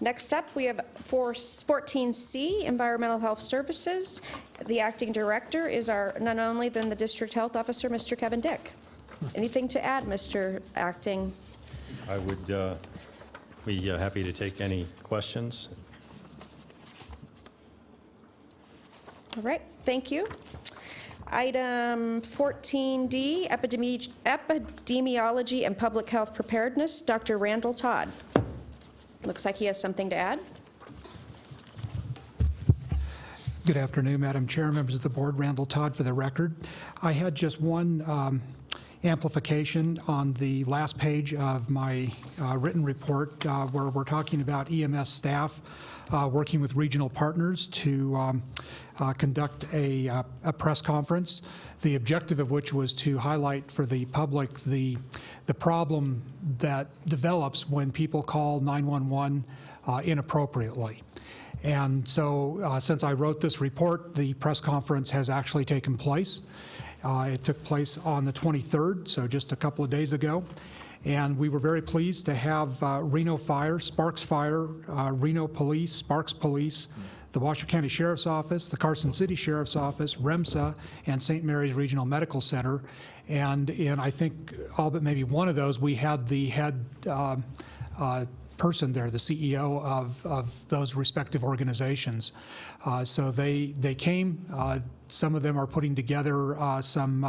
Next up, we have 14C, Environmental Health Services. The acting director is none only than the District Health Officer, Mr. Kevin Dick. Anything to add, Mr. Acting? I would be happy to take any questions. All right, thank you. Item 14D, Epidemiology and Public Health Preparedness, Dr. Randall Todd. Looks like he has something to add. Good afternoon, Madam Chair, members of the board. Randall Todd for the record. I had just one amplification on the last page of my written report where we're talking about EMS staff working with regional partners to conduct a press conference, the objective of which was to highlight for the public the problem that develops when people call 911 inappropriately. And so since I wrote this report, the press conference has actually taken place. It took place on the 23rd, so just a couple of days ago. And we were very pleased to have Reno Fire, Sparks Fire, Reno Police, Sparks Police, the Washoe County Sheriff's Office, the Carson City Sheriff's Office, REMSA, and St. Mary's Regional Medical Center. And in, I think, all but maybe one of those, we had the head person there, the CEO of those respective organizations. So they came. Some of them are putting together some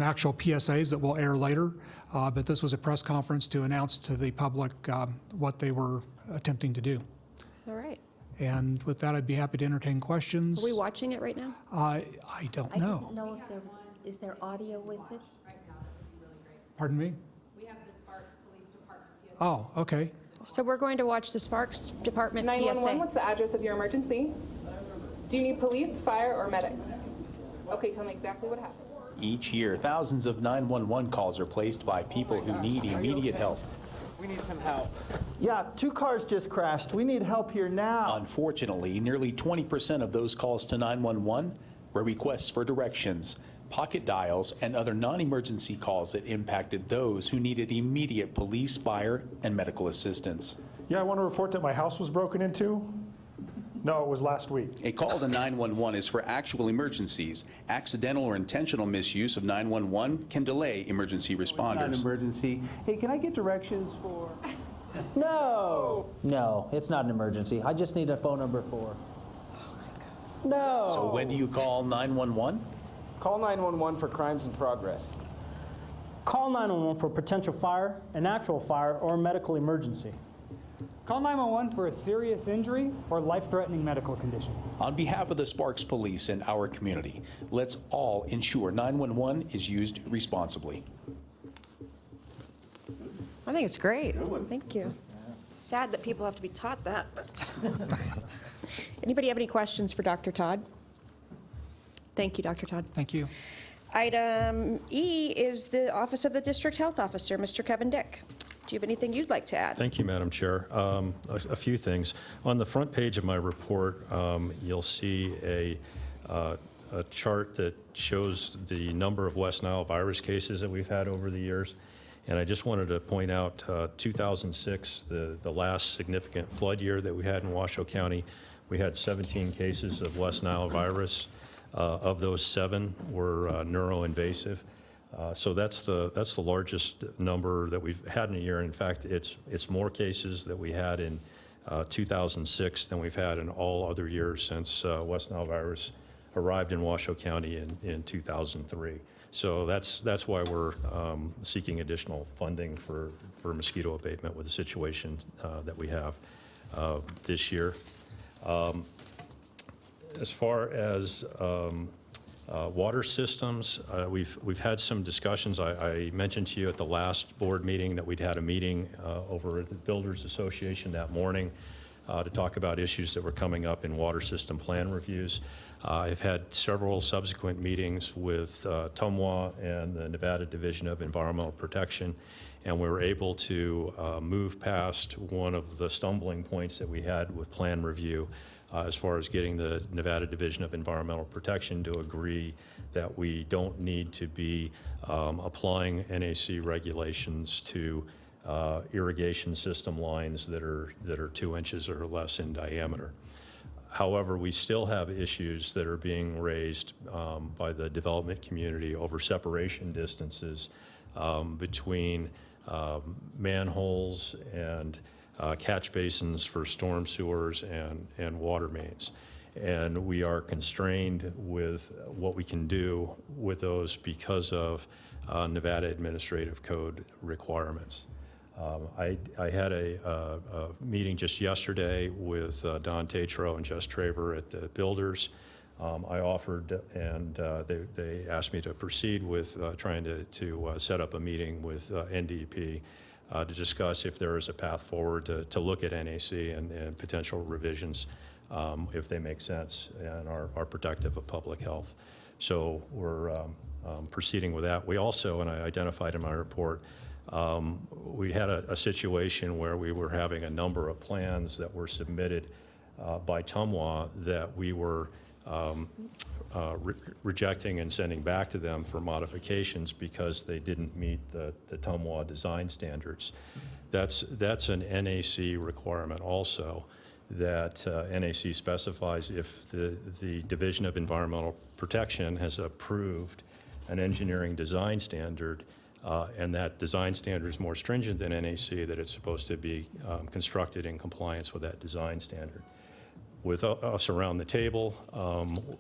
actual PSAs that will air later, but this was a press conference to announce to the public what they were attempting to do. All right. And with that, I'd be happy to entertain questions. Are we watching it right now? I don't I know. didn't know if there was, is there audio with it? Pardon me? Oh, okay. So we're going to watch the Sparks Department 911, PSA. what's the address of your emergency? Do you need police, fire, or medics? Okay, tell me exactly what happened. Each year, thousands of 911 calls are placed by people who need immediate help. We need some help. Yeah, 2 cars just crashed. We need help here now. Unfortunately, nearly 20% of those calls to 911 were requests for directions, pocket dials, and other non-emergency calls that impacted those who needed immediate police, fire, and medical assistance. Yeah, I want to report that my house was broken into. No, it was last week. A call to 911 is for actual emergencies. Accidental or intentional misuse of 911 can delay emergency responders. Not an emergency. Hey, can I get directions for... No, it's not an emergency. I just need a phone number for... No. So when do you call 911? Call 911 for crimes in progress. Call 911 for potential fire, an actual fire, or a medical emergency. Call 911 for a serious injury or life-threatening medical condition. On behalf of the Sparks Police and our community, let's all ensure 911 is used responsibly. I think it's great. Thank you. Sad that people have to be taught that, but. Anybody have any questions for Dr. Todd? Thank you, Dr. Todd. Thank you. Item E is the Office of the District Health Officer, Mr. Kevin Dick. Do you have anything you'd like to add? Thank you, Madam Chair. A few things. On the front page of my report, you'll see a chart that shows the number of West Nile virus cases that we've had over the years. And I just wanted to point out 2006, the last significant flood year that we had in Washoe County, we had 17 cases of West Nile virus. Of those, 7 were neuroinvasive. So that's the largest number that we've had in a year. In fact, it's more cases that we had in 2006 than we've had in all other years since West Nile virus arrived in Washoe County in 2003. So that's why we're seeking additional funding for mosquito abatement with the situation that we have this year. As far as water systems, we've had some discussions. I mentioned to you at the last board meeting that we'd had a meeting over at the Builders Association that morning to talk about issues that were coming up in water system plan reviews. I've had several subsequent meetings with TUMWA and the Nevada Division of Environmental Protection, and we were able to move past one of the stumbling points that we had with plan review as far as getting the Nevada Division of Environmental Protection to agree that we don't need to be applying NAC regulations to irrigation system lines that are 2 inches or less in diameter. However, we still have issues that are being raised by the development community over separation distances between manholes and catch basins for storm sewers and water mains. And we are constrained with what we can do with those because of Nevada Administrative Code requirements. I had a meeting just yesterday with Don Tatro and Jess Traver at the builders. I offered, and they asked me to proceed with trying to set up a meeting with NDEP to discuss if there is a path forward to look at NAC and potential revisions if they make sense and are protective of public health. So we're proceeding with that. We also, and I identified in my report, we had a situation where we were having a number of plans that were submitted by TUMWA that we were rejecting and sending back to them for modifications because they didn't meet the TUMWA design standards. That's an NAC requirement also, that NAC specifies if the Division of Environmental Protection has approved an engineering design standard, and that design standard is more stringent than NAC, that it's supposed to be constructed in compliance with that design standard. With us around the table,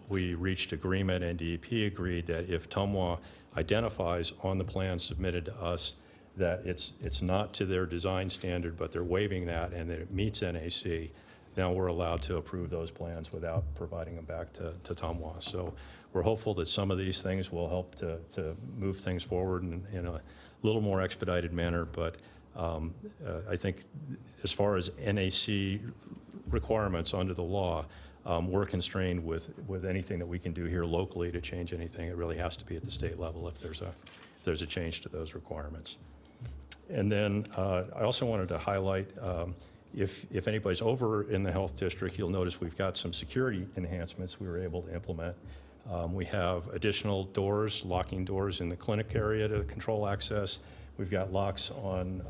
we reached agreement, and DEP agreed that if TUMWA identifies on the plan submitted to us that it's not to their design standard, but they're waiving that and that it meets NAC, now we're allowed to approve those plans without providing them back to TUMWA. So we're hopeful that some of these things will help to move things forward in a little more expedited manner, but I think as far as NAC requirements under the law, we're constrained with anything that we can do here locally to change anything. It really has to be at the state level if there's a change to those requirements. And then I also wanted to highlight, if anybody's over in the health district, you'll notice we've got some security enhancements we were able to implement. We have additional doors, locking doors in the clinic area to control access. We've got locks on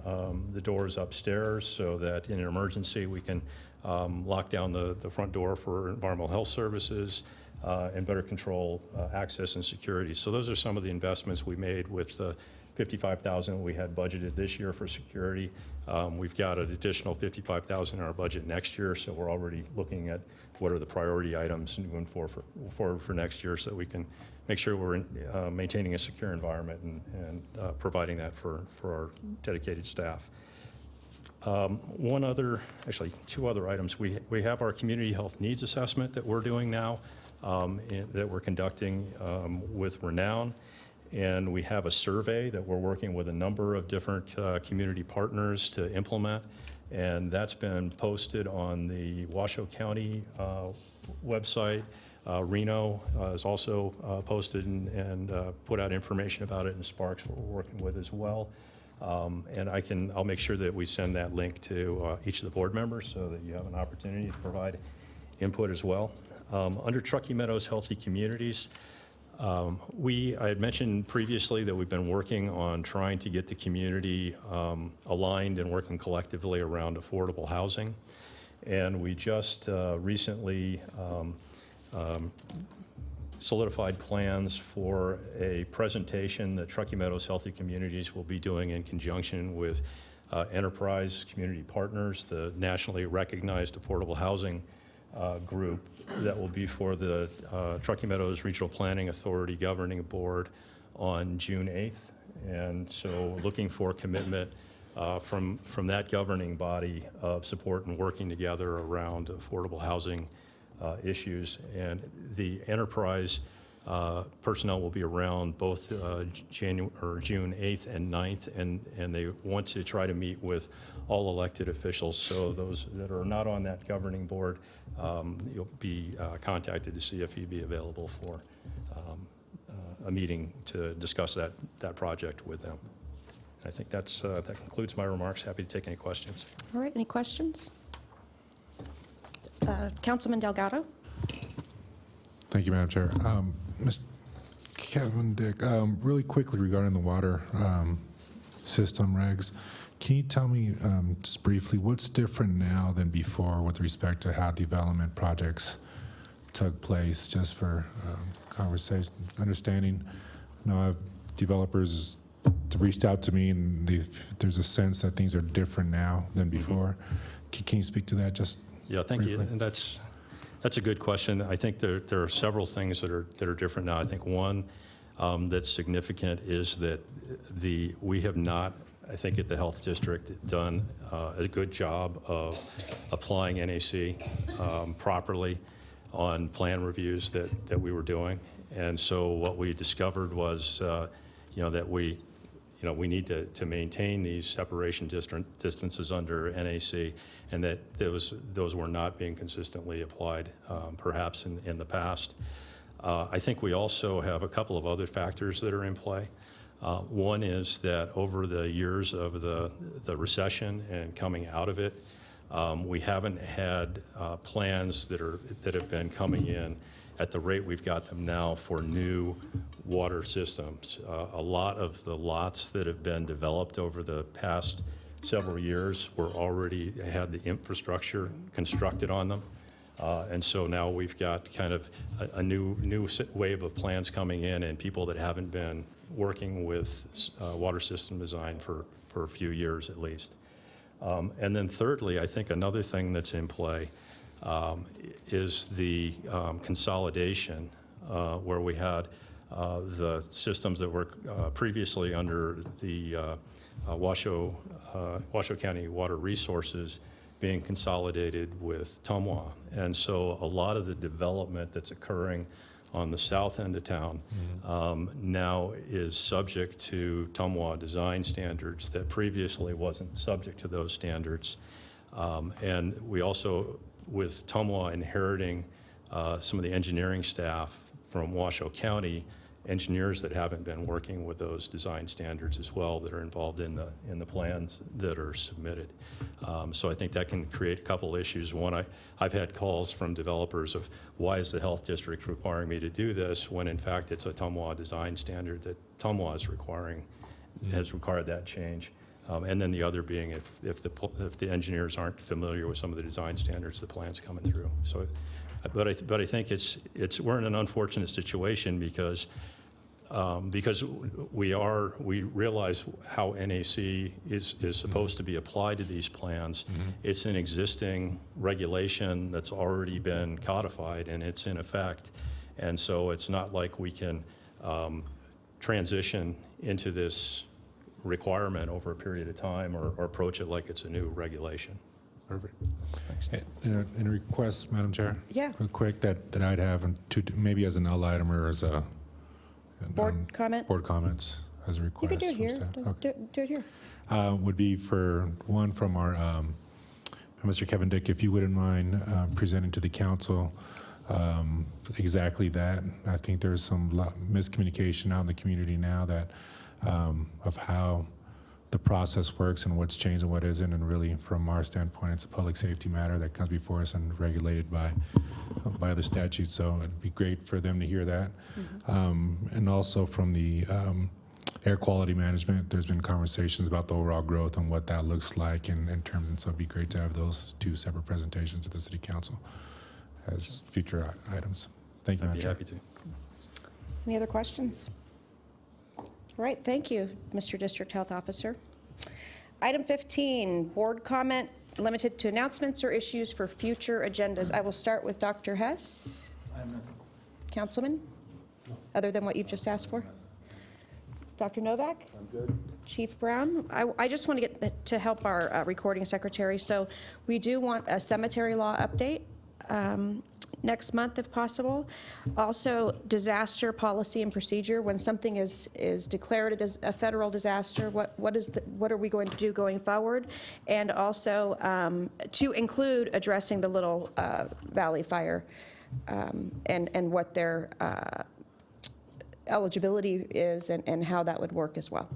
the doors upstairs so that in an emergency we can lock down the front door for environmental health services and better control access and security. So those are some of the investments we made with the $55,000 we had budgeted this year for security. We've got an additional $55,000 in our budget next year, so we're already looking at what are the priority items moving forward for next year so that we can make sure we're maintaining a secure environment and providing that for our dedicated staff. Two other items. We have our community health needs assessment that we're doing now, that we're conducting with Renown. And we have a survey that we're working with a number of different community partners to implement. And that's been posted on the Washoe County website. Reno is also posted and put out information about it, and Sparks we're working with as well. And I'll make sure that we send that link to each of the board members so that you have an opportunity to provide input as well. Under Truckee Meadows Healthy Communities, I had mentioned previously that we've been working on trying to get the community aligned and working collectively around affordable housing. And we just recently solidified plans for a presentation that Truckee Meadows Healthy Communities will be doing in conjunction with Enterprise Community Partners, the nationally recognized affordable housing group that will be for the Truckee Meadows Regional Planning Authority Governing Board on June 8th. And so looking for commitment from that governing body of support and working together around affordable housing issues. And the Enterprise personnel will be around both June 8th and 9th, and they want to try to meet with all elected officials. So those that are not on that governing board, you'll be contacted to see if you'd be available for a meeting to discuss that project with them. I think that concludes my remarks. Happy to take any questions. All right, any questions? Councilman Delgado? Thank you, Madam Chair. Mr. Kevin Dick, really quickly regarding the water system regs. Can you tell me just briefly what's different now than before with respect to how development projects took place, just for conversation, understanding? You know, developers reached out to me, and there's a sense that things are different now than before. Can you speak to that just Yeah, thank you. briefly? And that's a good question. I think there are several things that are different now. I think one that's significant is that we have not, I think, at the Health District done a good job of applying NAC properly on plan reviews that we were doing. And so what we discovered was, that we need to maintain these separation distances under NAC, and that those were not being consistently applied, perhaps in the past. I think we also have a couple of other factors that are in play. One is that over the years of the recession and coming out of it, we haven't had plans that have been coming in at the rate we've got them now for new water systems. A lot of the lots that have been developed over the past several years had the infrastructure constructed on them. And so now we've got kind of a new wave of plans coming in, and people that haven't been working with water system design for a few years at least. And then thirdly, I think another thing that's in play is the consolidation, where we had the systems that were previously under the Washoe County Water Resources being consolidated with Tumwa. And so a lot of the development that's occurring on the south end of town now is subject to Tumwa design standards that previously wasn't subject to those standards. And we also, with Tumwa inheriting some of the engineering staff from Washoe County, engineers that haven't been working with those design standards as well, that are involved in the plans that are submitted. So I think that can create a couple issues. One, I've had calls from developers of, why is the Health District requiring me to do this, when in fact it's a Tumwa design standard that Tumwa is has required that change. And then the other being, if the engineers aren't familiar with some of the design standards, the plans coming through. So, but I think we're in an unfortunate situation because we realize how NAC is supposed to be applied to these plans. It's an existing regulation that's already been codified, and it's in effect. And so it's not like we can transition into this requirement over a period of time or approach it like it's a new regulation. Perfect. Thanks. And a request, Madam Chair? Yeah. Real quick, that I'd have, maybe as an L item or as a Board comment? Board comments as a request. You could do it from here. staff. Okay. Do it here. Would be for one from our Mr. Kevin Dick, if you wouldn't mind presenting to the council exactly that. I think there's some miscommunication out in the community now that of how the process works and what's changed and what isn't, and really from our standpoint it's a public safety matter that comes before us and regulated by other statutes, so it'd be great for them to hear that. And also from the air quality management, there's been conversations about the overall growth and what that looks like in terms, and so it'd be great to have those two separate presentations to the City Council as future items. Thank you, I'd Madam be Chair. happy to. Any other questions? All right, thank you, Mr. District Health Officer. Item 15, board comment limited to announcements or issues for future agendas. I will start with Dr. Hess. I have nothing. Councilman? Other than what you've just asked for? Dr. Novak? I'm good. Chief Brown? I just want to get to help our recording secretary. So we do want a cemetery law update next month if possible. Also, disaster policy and procedure. When something is declared as a federal disaster, what are we going to do going forward? And also to include addressing the Little Valley fire and what their eligibility is and how that would work as well.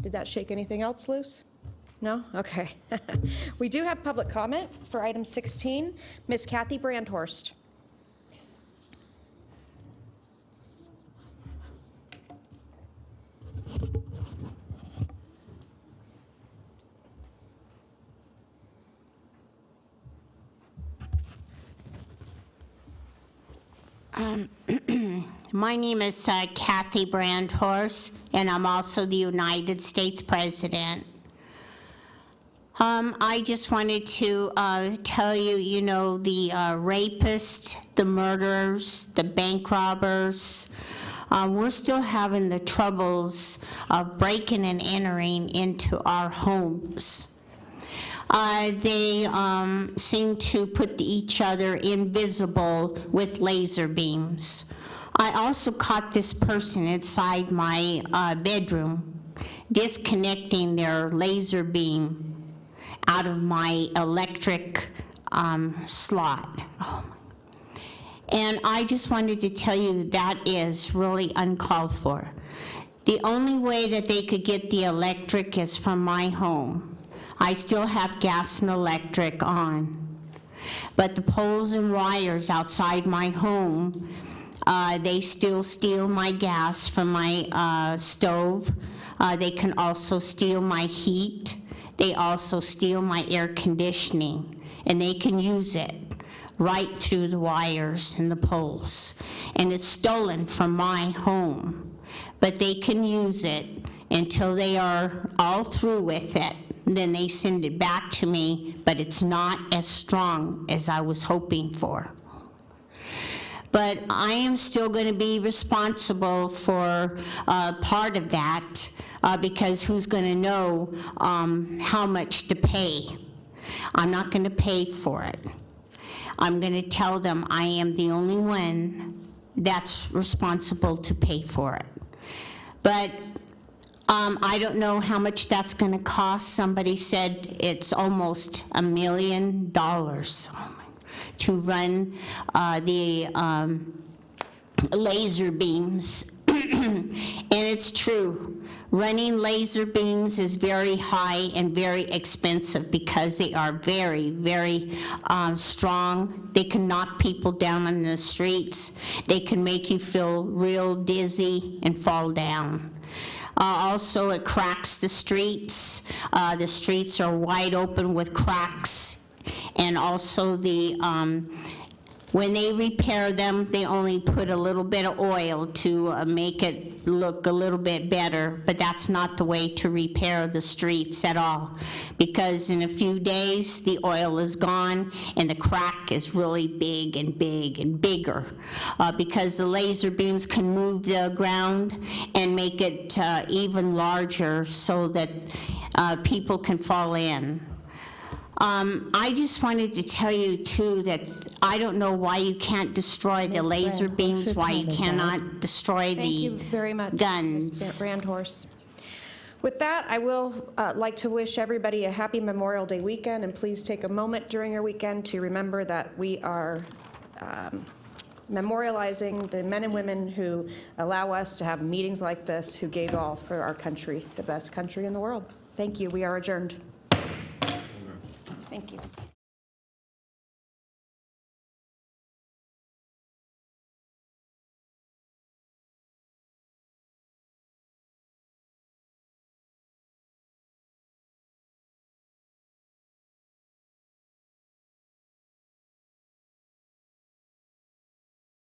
Did that shake anything else loose? No? Okay. We do have public comment for item 16. Ms. Kathy Brandhorst. My name is Kathy Brandhorst, and I'm also the United States President. I just wanted to tell you, you know, the rapists, the murderers, the bank robbers, we're still having the troubles of breaking and entering into our homes. They seem to put each other invisible with laser beams. I also caught this person inside my bedroom disconnecting their laser beam out of my electric slot. Oh. And I just wanted to tell you that is really uncalled for. The only way that they could get the electric is from my home. I still have gas and electric on. But the poles and wires outside my home, they still steal my gas from my stove. They can also steal my heat. They also steal my air conditioning, and they can use it right through the wires and the poles. And it's stolen from my home, but they can use it until they are all through with it. Then they send it back to me, but it's not as strong as I was hoping for. But I am still going to be responsible for part of that, because who's going to know how much to pay? I'm not going to pay for it. I'm going to tell them I am the only one that's responsible to pay for it. But I don't know how much that's going to cost. Somebody said it's almost $1 million to run the laser beams. And it's true. Running laser beams is very high and very expensive because they are very, very strong. They can knock people down on the streets. They can make you feel real dizzy and fall down. Also, it cracks the streets. The streets are wide open with cracks. And also when they repair them, they only put a little bit of oil to make it look a little bit better, but that's not the way to repair the streets at all, because in a few days, the oil is gone and the crack is really big and big and bigger, because the laser beams can move the ground and make it even larger so that people can fall in. I just wanted to tell you, too, that I don't know why you can't destroy the laser beams, why you cannot destroy Thank you the very much, guns. Ms. Brandhorst. With that, I will like to wish everybody a happy Memorial Day weekend, and please take a moment during your weekend to remember that we are memorializing the men and women who allow us to have meetings like this, who gave all for our country, the best country in the world. Thank you. We are adjourned. Thank you.